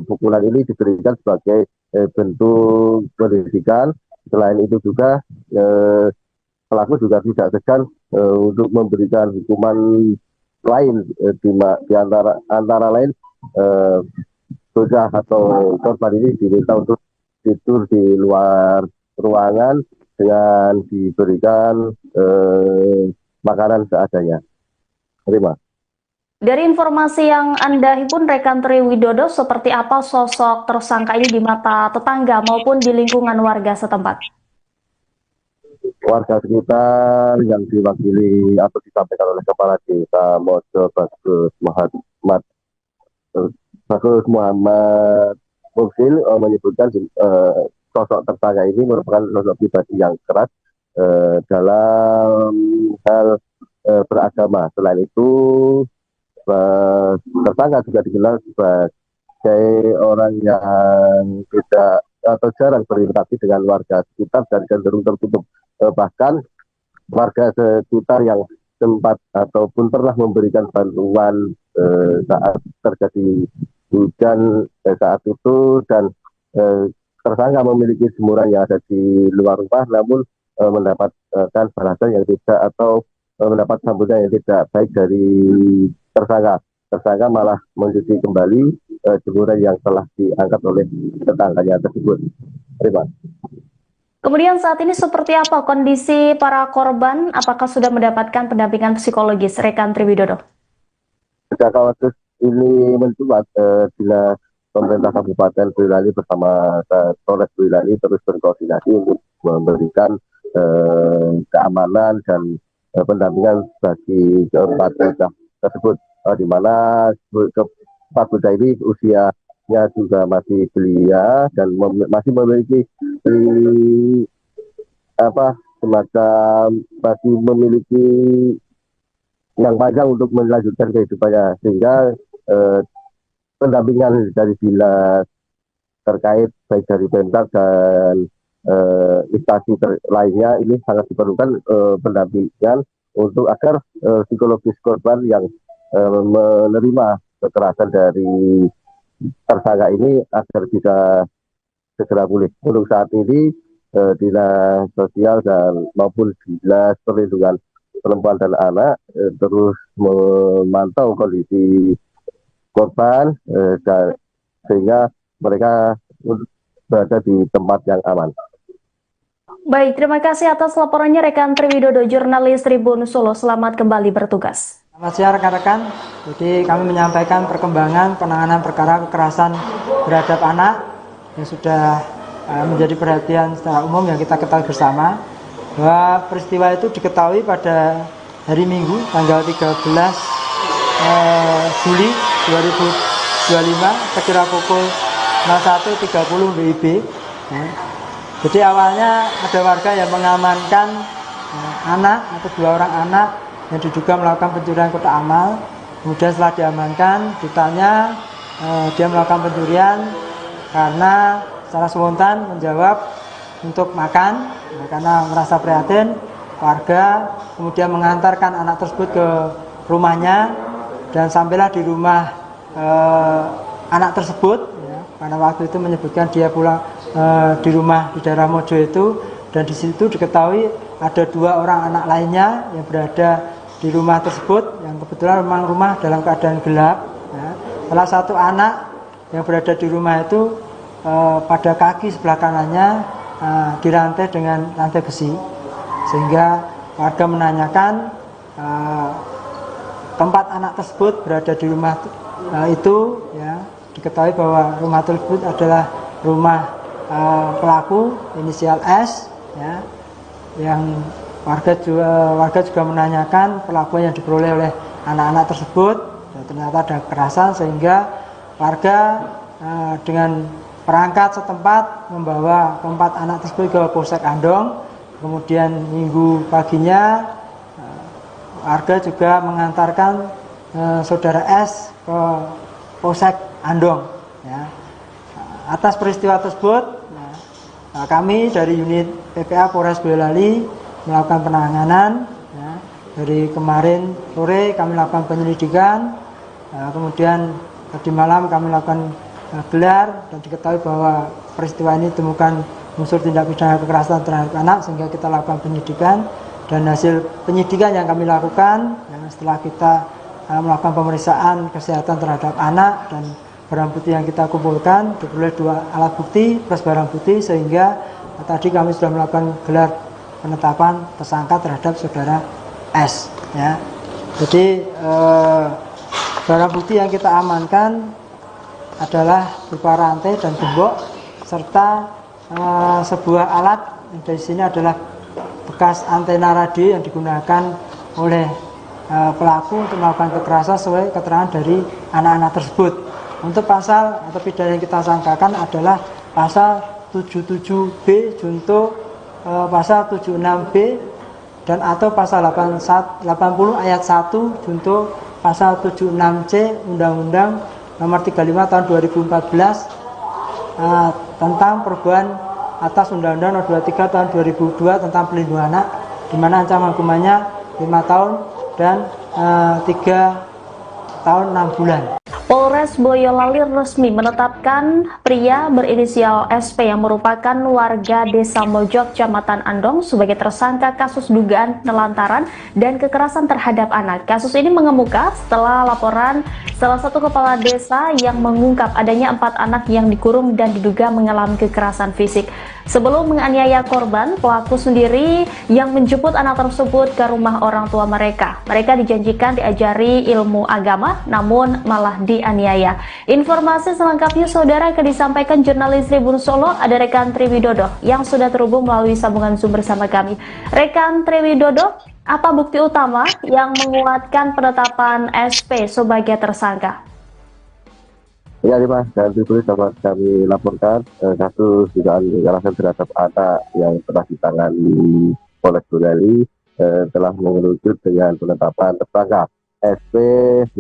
Pukulan ini diberikan sebagai bentuk pendidikan. Selain itu juga pelaku juga tidak segan untuk memberikan hukuman lain, di antara lain bocah atau korban ini diminta untuk tidur di luar ruangan dengan diberikan makanan seadanya. Terima. Dari informasi yang Anda himpun, rekan Tri Widodo, seperti apa sosok tersangka ini di mata tetangga maupun di lingkungan warga setempat? Warga sekitar yang diwakili atau disampaikan oleh Kepala Desa Mojo Bagus Muhammad Mufsil menyebutkan sosok tersangka ini merupakan sosok pribadi yang keras dalam hal beragama. Selain itu, tersangka juga dikenal sebagai orang yang tidak atau jarang berinteraksi dengan warga sekitar dan cenderung tertutup. Bahkan warga sekitar yang sempat ataupun pernah memberikan bantuan saat terjadi hujan saat itu, dan tersangka memiliki jemuran yang ada di luar rumah, namun mendapatkan balasan yang tidak atau mendapat sambutan yang tidak baik dari tersangka. Tersangka malah mencuci kembali jemuran yang telah diangkat oleh tetangganya tersebut. Terima. Kemudian saat ini seperti apa kondisi para korban? Apakah sudah mendapatkan pendampingan psikologis, rekan Tri Widodo? Sejak kasus ini mencuat, bila pemerintah Kabupaten Boyolali bersama Polres Boyolali terus berkoordinasi untuk memberikan keamanan dan pendampingan bagi keempat bocah tersebut, di mana keempat bocah ini usianya juga masih belia dan masih memiliki semacam masih memiliki yang panjang untuk melanjutkan kehidupannya, sehingga pendampingan dari dinas terkait baik dari Pemkab dan instansi lainnya ini sangat diperlukan pendampingan untuk agar psikologis korban yang menerima kekerasan dari tersangka ini agar bisa segera pulih. Untuk saat ini dinas sosial dan maupun dinas perlindungan perempuan dan anak terus memantau kondisi korban sehingga mereka berada di tempat yang aman. Baik, terima kasih atas laporannya rekan Triwidodo, jurnalis Tribun Solo. Selamat kembali bertugas. Selamat siang rekan-rekan. Jadi kami menyampaikan perkembangan penanganan perkara kekerasan terhadap anak yang sudah menjadi perhatian secara umum yang kita ketahui bersama, bahwa peristiwa itu diketahui pada hari Minggu tanggal 13 Juli 2025 sekira pukul 01.30 WIB. Jadi awalnya ada warga yang mengamankan anak atau 2 orang anak yang diduga melakukan pencurian kotak amal. Kemudian setelah diamankan, ditanya dia melakukan pencurian karena secara spontan menjawab untuk makan, karena merasa prihatin. Warga kemudian mengantarkan anak tersebut ke rumahnya dan sampailah di rumah anak tersebut, karena waktu itu menyebutkan dia pulang di rumah di daerah Mojo itu, dan di situ diketahui ada 2 orang anak lainnya yang berada di rumah tersebut, yang kebetulan memang rumah dalam keadaan gelap. Salah satu anak yang berada di rumah itu pada kaki sebelah kanannya dirantai dengan rantai besi, sehingga warga menanyakan tempat anak tersebut berada di rumah itu, diketahui bahwa rumah tersebut adalah rumah pelaku inisial S, yang warga juga menanyakan perlakuan yang diperoleh oleh anak-anak tersebut. Dan ternyata ada kekerasan, sehingga warga dengan perangkat setempat membawa keempat anak tersebut ke Polsek Andong. Kemudian Minggu paginya warga juga mengantarkan saudara S ke Polsek Andong. Atas peristiwa tersebut, kami dari unit PPA Polres Boyolali melakukan penanganan. Dari kemarin sore kami lakukan penyelidikan, kemudian tadi malam kami lakukan gelar, dan diketahui bahwa peristiwa ini ditemukan unsur tindak pidana kekerasan terhadap anak, sehingga kita lakukan penyidikan. Dan hasil penyidikan yang kami lakukan, setelah kita melakukan pemeriksaan kesehatan terhadap anak dan barang bukti yang kita kumpulkan, diperoleh 2 alat bukti plus barang bukti, sehingga tadi kami sudah melakukan gelar penetapan tersangka terhadap saudara S. Jadi barang bukti yang kita amankan adalah berupa rantai dan gembok serta sebuah alat yang dari sini adalah bekas antena radio yang digunakan oleh pelaku untuk melakukan kekerasan sesuai keterangan dari anak-anak tersebut. Untuk pasal atau pidana yang kita sangkakan adalah pasal 77B junto pasal 76B dan atau pasal 80 ayat 1 junto pasal 76C Undang-Undang Nomor 35 tahun 2014 tentang perubahan atas Undang-Undang Nomor 23 tahun 2002 tentang pelindungan anak, di mana ancaman hukumannya 5 tahun dan 3 tahun 6 bulan. Polres Boyolali resmi menetapkan pria berinisial SP yang merupakan warga Desa Mojok, Kecamatan Andong sebagai tersangka kasus dugaan penelantaran dan kekerasan terhadap anak. Kasus ini mengemuka setelah laporan salah satu kepala desa yang mengungkap adanya 4 anak yang dikurung dan diduga mengalami kekerasan fisik. Sebelum menganiaya korban, pelaku sendiri yang menjemput anak tersebut ke rumah orang tua mereka. Mereka dijanjikan diajari ilmu agama, namun malah dianiaya. Informasi selengkapnya saudara akan disampaikan jurnalis Tribun Solo, ada rekan Triwidodo yang sudah terhubung melalui sambungan Zoom bersama kami. Rekan Triwidodo, apa bukti utama yang menguatkan penetapan SP sebagai tersangka? Ya, Mas, dan itu dapat kami laporkan kasus dugaan kekerasan terhadap anak yang telah ditangani Polres Boyolali telah mengerucut dengan penetapan tersangka SP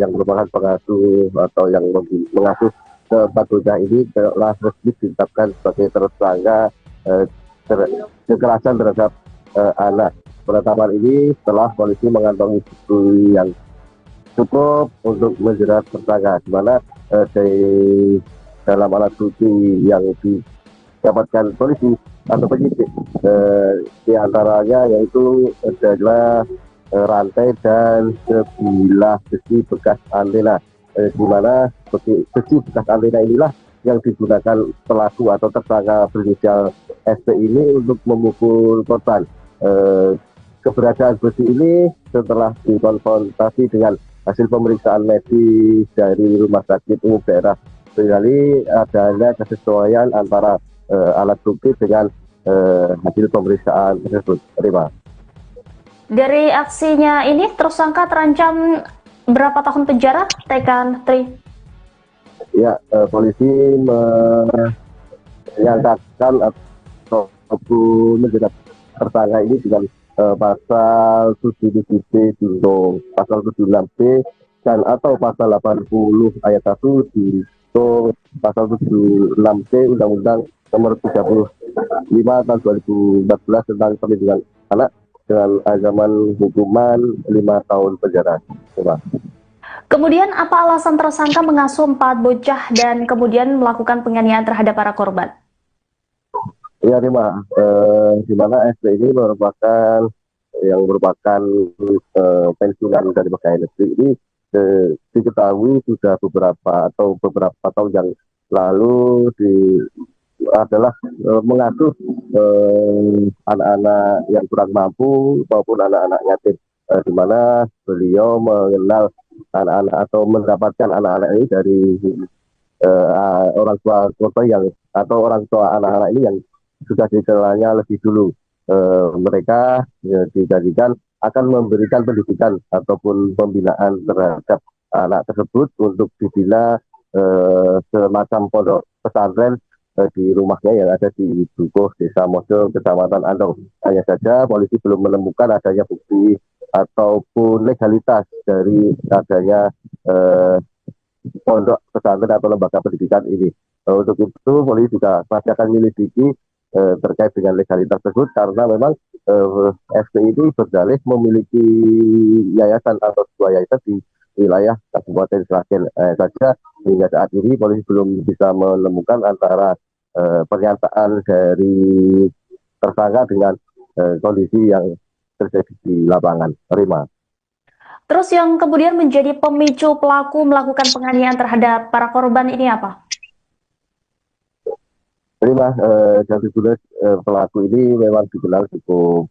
yang merupakan pengasuh atau yang mengasuh keempat bocah ini telah resmi ditetapkan sebagai tersangka kekerasan terhadap anak. Penetapan ini setelah polisi mengantongi bukti yang cukup untuk menjerat tersangka, di mana dalam alat bukti yang didapatkan polisi atau penyidik di antaranya yaitu adalah rantai dan sebilah besi bekas antena, di mana besi bekas antena inilah yang digunakan pelaku atau tersangka berinisial SP ini untuk memukul korban. Keberadaan besi ini setelah dikonfrontasi dengan hasil pemeriksaan medis dari Rumah Sakit Umum Daerah Boyolali, adanya kesesuaian antara alat bukti dengan hasil pemeriksaan tersebut. Terima. Dari aksinya ini, tersangka terancam berapa tahun penjara, rekan Tri? Ya, polisi menyangkakan ataupun menjerat tersangka ini dengan pasal 77B junto pasal 76B dan atau pasal 80 ayat 1 junto pasal 76C Undang-Undang Nomor 35 tahun 2014 tentang perlindungan anak dengan ancaman hukuman 5 tahun penjara. Coba. Kemudian apa alasan tersangka mengasuh 4 bocah dan kemudian melakukan penganiayaan terhadap para korban? Ya, Rima, di mana SP ini merupakan pensiunan dari pegawai negeri ini diketahui sudah beberapa tahun yang lalu adalah mengasuh anak-anak yang kurang mampu maupun anak-anak yatim, di mana beliau mengenal anak-anak atau mendapatkan anak-anak ini dari orang tua korban yang atau orang tua anak-anak ini yang sudah dikenalnya lebih dulu. Mereka dijanjikan akan memberikan pendidikan ataupun pembinaan terhadap anak tersebut untuk dibina semacam pondok pesantren di rumahnya yang ada di Dukuh, Desa Mojo, Kecamatan Andong. Hanya saja polisi belum menemukan adanya bukti ataupun legalitas dari adanya pondok pesantren atau lembaga pendidikan ini. Untuk itu polisi juga masih akan menyelidiki terkait dengan legalitas tersebut, karena memang FPI ini berdalih memiliki yayasan atau sebuah yayasan di wilayah Kabupaten Sragen saja. Hingga saat ini polisi belum bisa menemukan antara pernyataan dari tersangka dengan kondisi yang terjadi di lapangan. Terima. Terus yang kemudian menjadi pemicu pelaku melakukan penganiayaan terhadap para korban ini apa? Terima, jadi pelaku ini memang dikenal cukup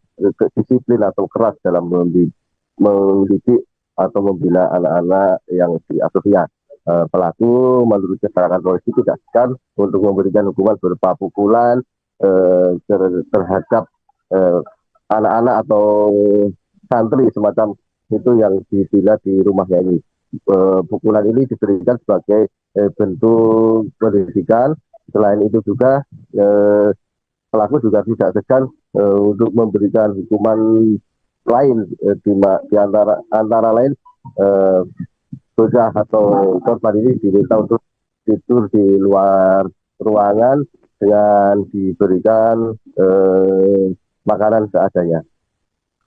disiplin atau keras dalam mendidik atau membina anak-anak yang diasuhnya. Pelaku menurut keterangan polisi tidak segan untuk memberikan hukuman berupa pukulan terhadap anak-anak atau santri semacam itu yang dibina di rumahnya ini. Pukulan ini diberikan sebagai bentuk pendidikan. Selain itu juga pelaku juga tidak segan untuk memberikan hukuman lain di antara lain bocah atau korban ini diminta untuk tidur di luar ruangan dengan diberikan makanan seadanya.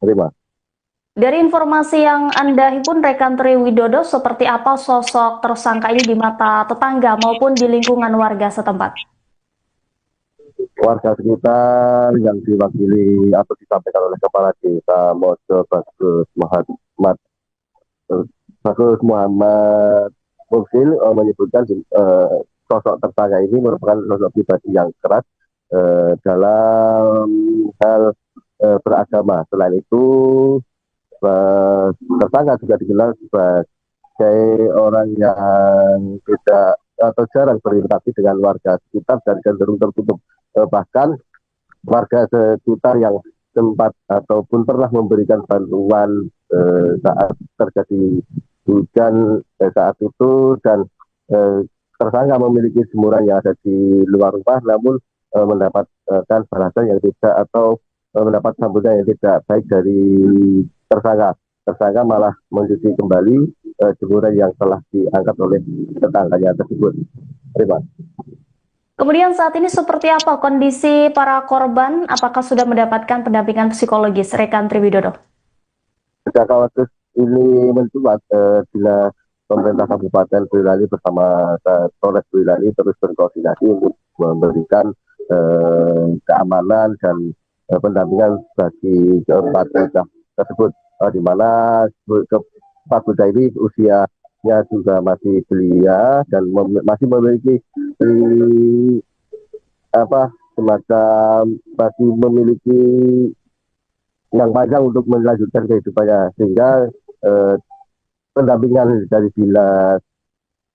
Terima. Dari informasi yang Anda himpun, rekan Triwidodo, seperti apa sosok tersangka ini di mata tetangga maupun di lingkungan warga setempat? Warga sekitar yang diwakili atau disampaikan oleh Kepala Desa Mojo Bagus Muhammad Mufsil menyebutkan sosok tersangka ini merupakan sosok pribadi yang keras dalam hal beragama. Selain itu, tersangka juga dikenal sebagai orang yang tidak atau jarang berinteraksi dengan warga sekitar dan cenderung tertutup. Bahkan warga sekitar yang sempat ataupun pernah memberikan bantuan saat terjadi hujan saat itu, dan tersangka memiliki jemuran yang ada di luar rumah, namun mendapatkan balasan yang tidak atau mendapat sambutan yang tidak baik dari tersangka. Tersangka malah mencuci kembali jemuran yang telah diangkat oleh tetangganya tersebut. Terima. Kemudian saat ini seperti apa kondisi para korban? Apakah sudah mendapatkan pendampingan psikologis? Rekan Triwidodo. Sejak kasus ini mencuat, Dinas Pemerintah Kabupaten Boyolali bersama Polres Boyolali terus berkoordinasi untuk memberikan keamanan dan pendampingan bagi keempat bocah tersebut, di mana keempat bocah ini usianya juga masih belia dan masih memiliki semacam masih memiliki yang panjang untuk melanjutkan kehidupannya, sehingga pendampingan dari dinas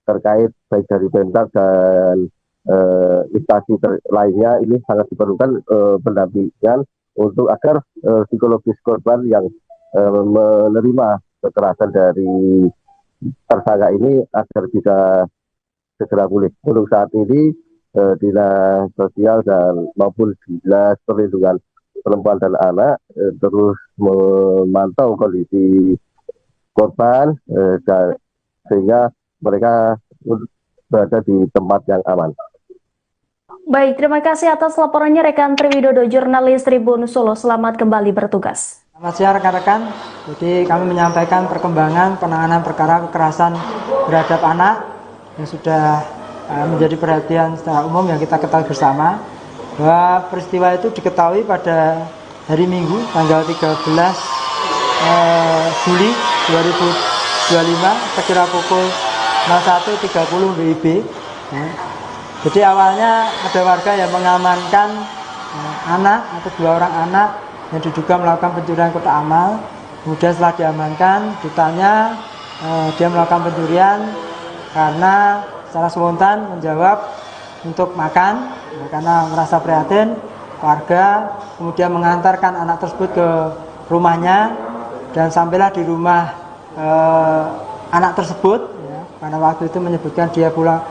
terkait baik dari Pemkab dan instansi lainnya ini sangat diperlukan pendampingan untuk agar psikologis korban yang menerima kekerasan dari tersangka ini agar bisa segera pulih. Untuk saat ini Dinas Sosial dan maupun Dinas Perlindungan Perempuan dan Anak terus memantau kondisi korban sehingga mereka berada di tempat yang aman. Baik, terima kasih atas laporannya rekan Triwidodo, jurnalis Tribun Solo. Selamat kembali bertugas. Selamat siang rekan-rekan. Jadi kami menyampaikan perkembangan penanganan perkara kekerasan terhadap anak yang sudah menjadi perhatian secara umum yang kita ketahui bersama, bahwa peristiwa itu diketahui pada hari Minggu tanggal 13 Juli 2025 sekira pukul 01.30 WIB. Jadi awalnya ada warga yang mengamankan anak atau 2 orang anak yang diduga melakukan pencurian kotak amal. Kemudian setelah diamankan, ditanya dia melakukan pencurian karena secara spontan menjawab untuk makan, karena merasa prihatin. Warga kemudian mengantarkan anak tersebut ke rumahnya dan sampailah di rumah anak tersebut, karena waktu itu menyebutkan dia pulang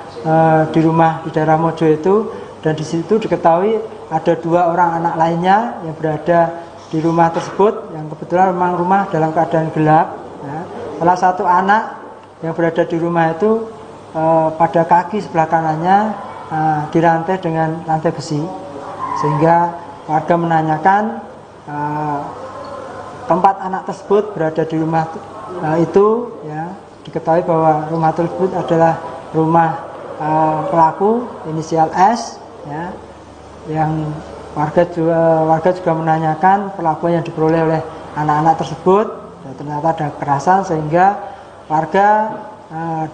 di rumah di daerah Mojo itu, dan di situ diketahui ada 2 orang anak lainnya yang berada di rumah tersebut, yang kebetulan memang rumah dalam keadaan gelap. Salah satu anak yang berada di rumah itu pada kaki sebelah kanannya dirantai dengan rantai besi, sehingga warga menanyakan tempat anak tersebut berada di rumah itu, diketahui bahwa rumah tersebut adalah rumah pelaku inisial S, yang warga juga menanyakan perlakuan yang diperoleh oleh anak-anak tersebut, dan ternyata ada kekerasan, sehingga warga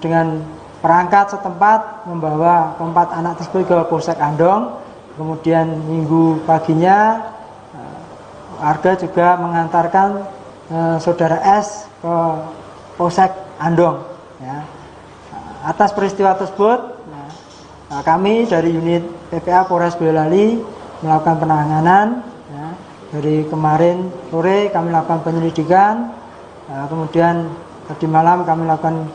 dengan perangkat setempat membawa keempat anak tersebut ke Polsek Andong. Kemudian minggu paginya warga juga mengantarkan saudara S ke Polsek Andong. Atas peristiwa tersebut, kami dari unit PPA Polres Boyolali melakukan penanganan. Dari kemarin sore kami lakukan penyelidikan, kemudian tadi malam kami lakukan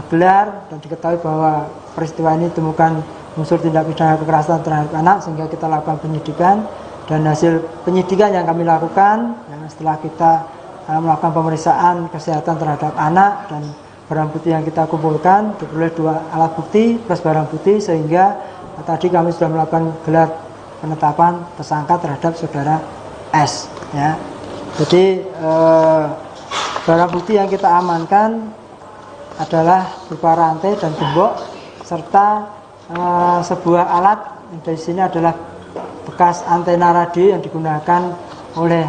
gelar, dan diketahui bahwa peristiwa ini ditemukan unsur tindak pidana kekerasan terhadap anak, sehingga kita lakukan penyidikan. Dan hasil penyidikan yang kami lakukan, setelah kita melakukan pemeriksaan kesehatan terhadap anak dan barang bukti yang kita kumpulkan, diperoleh 2 alat bukti plus barang bukti, sehingga tadi kami sudah melakukan gelar penetapan tersangka terhadap saudara S. Jadi barang bukti yang kita amankan adalah berupa rantai dan gembok, serta sebuah alat yang dari sini adalah bekas antena radio yang digunakan oleh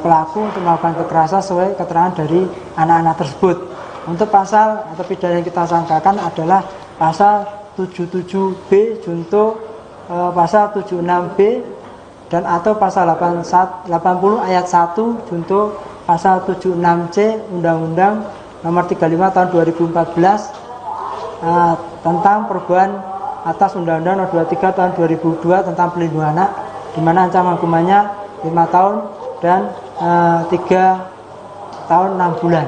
pelaku untuk melakukan kekerasan sesuai keterangan dari anak-anak tersebut. Untuk pasal atau pidana yang kita sangkakan adalah pasal 77B junto pasal 76B dan atau pasal 80 ayat 1 junto pasal 76C Undang-Undang Nomor 35 tahun 2014 tentang perubahan atas Undang-Undang Nomor 23 tahun 2002 tentang pelindungan anak, di mana ancaman hukumannya 5 tahun dan 3 tahun 6 bulan.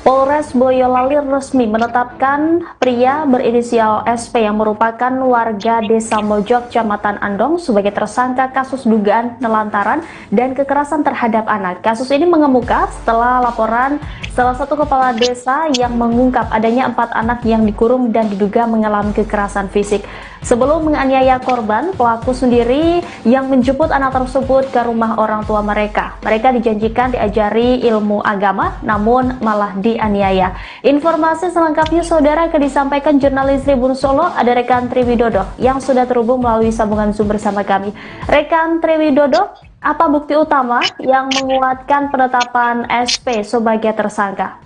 Polres Boyolali resmi menetapkan pria berinisial SP yang merupakan warga Desa Mojok, Kecamatan Andong sebagai tersangka kasus dugaan nelantaran dan kekerasan terhadap anak. Kasus ini mengemuka setelah laporan salah satu kepala desa yang mengungkap adanya 4 anak yang dikurung dan diduga mengalami kekerasan fisik. Sebelum menganiaya korban, pelaku sendiri yang menjemput anak tersebut ke rumah orang tua mereka. Mereka dijanjikan diajari ilmu agama, namun malah dianiaya. Informasi selengkapnya saudara akan disampaikan jurnalis Tribun Solo, ada rekan Triwidodo yang sudah terhubung melalui sambungan Zoom bersama kami. Rekan Triwidodo, apa bukti utama yang menguatkan penetapan SP sebagai tersangka?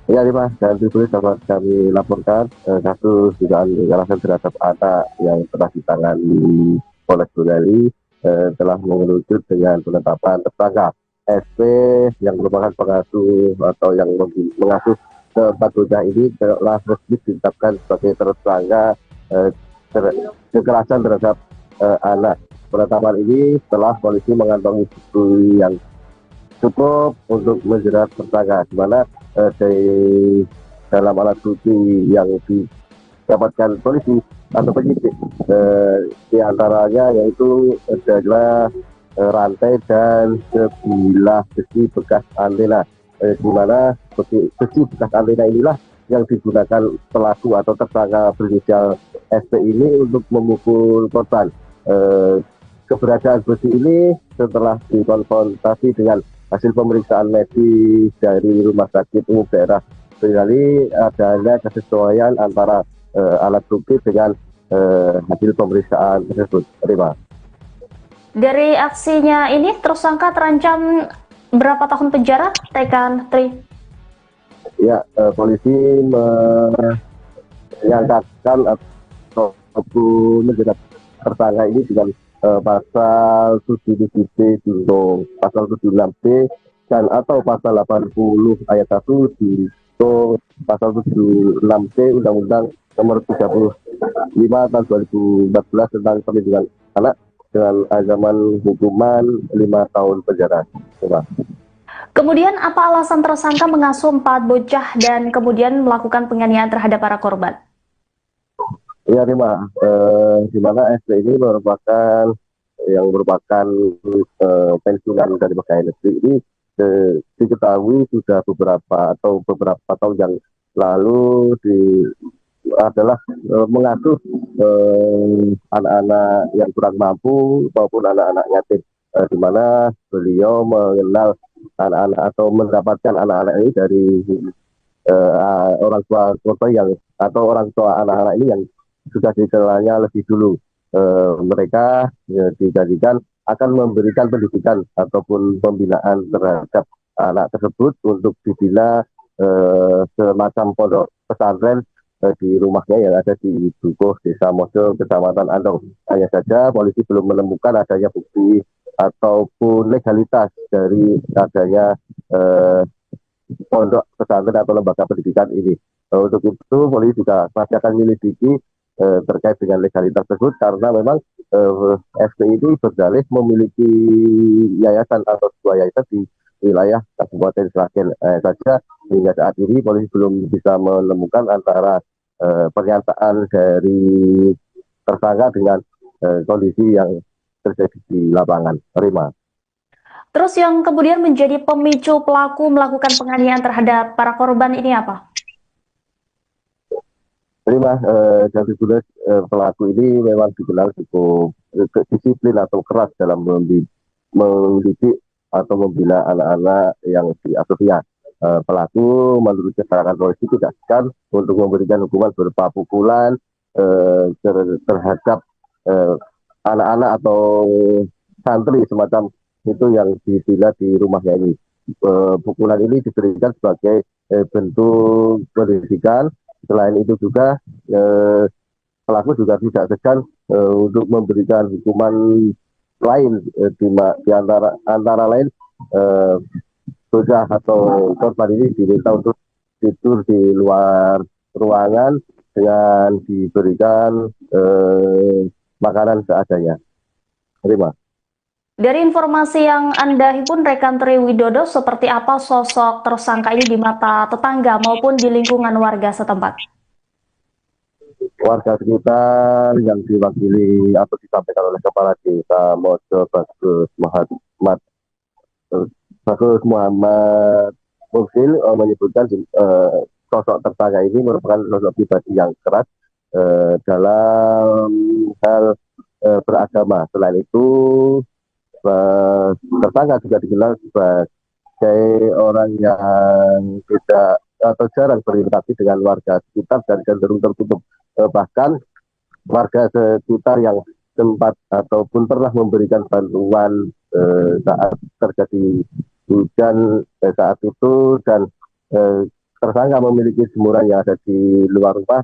Ya, Mas, dan ditulis dapat kami laporkan kasus dugaan kekerasan terhadap anak yang telah ditangani Polres Boyolali telah mengerucut dengan penetapan tersangka SP yang merupakan pengasuh atau yang mengasuh keempat bocah ini telah resmi ditetapkan sebagai tersangka kekerasan terhadap anak. Penetapan ini setelah polisi mengantongi bukti yang cukup untuk menjerat tersangka, di mana dalam alat bukti yang didapatkan polisi atau penyidik di antaranya yaitu adalah rantai dan sebilah besi bekas antena, di mana besi bekas antena inilah yang digunakan pelaku atau tersangka berinisial SP ini untuk memukul korban. Keberadaan besi ini setelah dikonfrontasi dengan hasil pemeriksaan medis dari Rumah Sakit Umum Daerah Boyolali, adanya kesesuaian antara alat bukti dengan hasil pemeriksaan tersebut. Terima. Dari aksinya ini tersangka terancam berapa tahun penjara, rekan Tri? Ya, polisi menyangkakan atau menjerat tersangka ini dengan pasal 77B junto pasal 76B dan atau pasal 80 ayat 1 junto pasal 76C Undang-Undang Nomor 35 tahun 2014 tentang perlindungan anak dengan ancaman hukuman 5 tahun penjara. Kemudian apa alasan tersangka mengasuh 4 bocah dan kemudian melakukan penganiayaan terhadap para korban? Ya, Rima, di mana SP ini merupakan pensiunan dari pegawai negeri ini diketahui sudah beberapa tahun yang lalu adalah mengasuh anak-anak yang kurang mampu maupun anak-anak yatim, di mana beliau mengenal anak-anak atau mendapatkan anak-anak ini dari orang tua korban yang atau orang tua anak-anak ini yang sudah dikenalnya lebih dulu. Mereka dijadikan akan memberikan pendidikan ataupun pembinaan terhadap anak tersebut untuk dibina semacam pondok pesantren di rumahnya yang ada di Dukuh, Desa Mojok, Kecamatan Andong. Hanya saja polisi belum menemukan adanya bukti ataupun legalitas dari adanya pondok pesantren atau lembaga pendidikan ini. Untuk itu polisi juga masih akan menyelidiki terkait dengan legalitas tersebut, karena memang SP ini berdalih memiliki yayasan atau sebuah yayasan di wilayah Kabupaten Sragen. Saja hingga saat ini polisi belum bisa menemukan antara pernyataan dari tersangka dengan kondisi yang terjadi di lapangan. Terima. Terus yang kemudian menjadi pemicu pelaku melakukan penganiayaan terhadap para korban ini apa? Terima, jadi pelaku ini memang dikenal cukup disiplin atau keras dalam mendidik atau membina anak-anak yang diasuhnya. Pelaku menurut keterangan polisi tidak segan untuk memberikan hukuman berupa pukulan terhadap anak-anak atau santri semacam itu yang dibina di rumahnya ini. Pukulan ini diberikan sebagai bentuk pendidikan. Selain itu juga pelaku juga tidak segan untuk memberikan hukuman lain antara lain bocah atau korban ini diminta untuk tidur di luar ruangan dengan diberikan makanan seadanya. Terima. Dari informasi yang Anda himpun, rekan Tri Widodo, seperti apa sosok tersangka ini di mata tetangga maupun di lingkungan warga setempat? Warga sekitar yang diwakili atau disampaikan oleh Kepala Desa Mojo Bagus Muhammad Mufsil menyebutkan sosok tersangka ini merupakan sosok pribadi yang keras dalam hal beragama. Selain itu, tersangka juga dikenal sebagai orang yang tidak atau jarang berinteraksi dengan warga sekitar dan cenderung tertutup. Bahkan warga sekitar yang sempat ataupun pernah memberikan bantuan saat terjadi hujan saat itu, dan tersangka memiliki jemuran yang ada di luar rumah.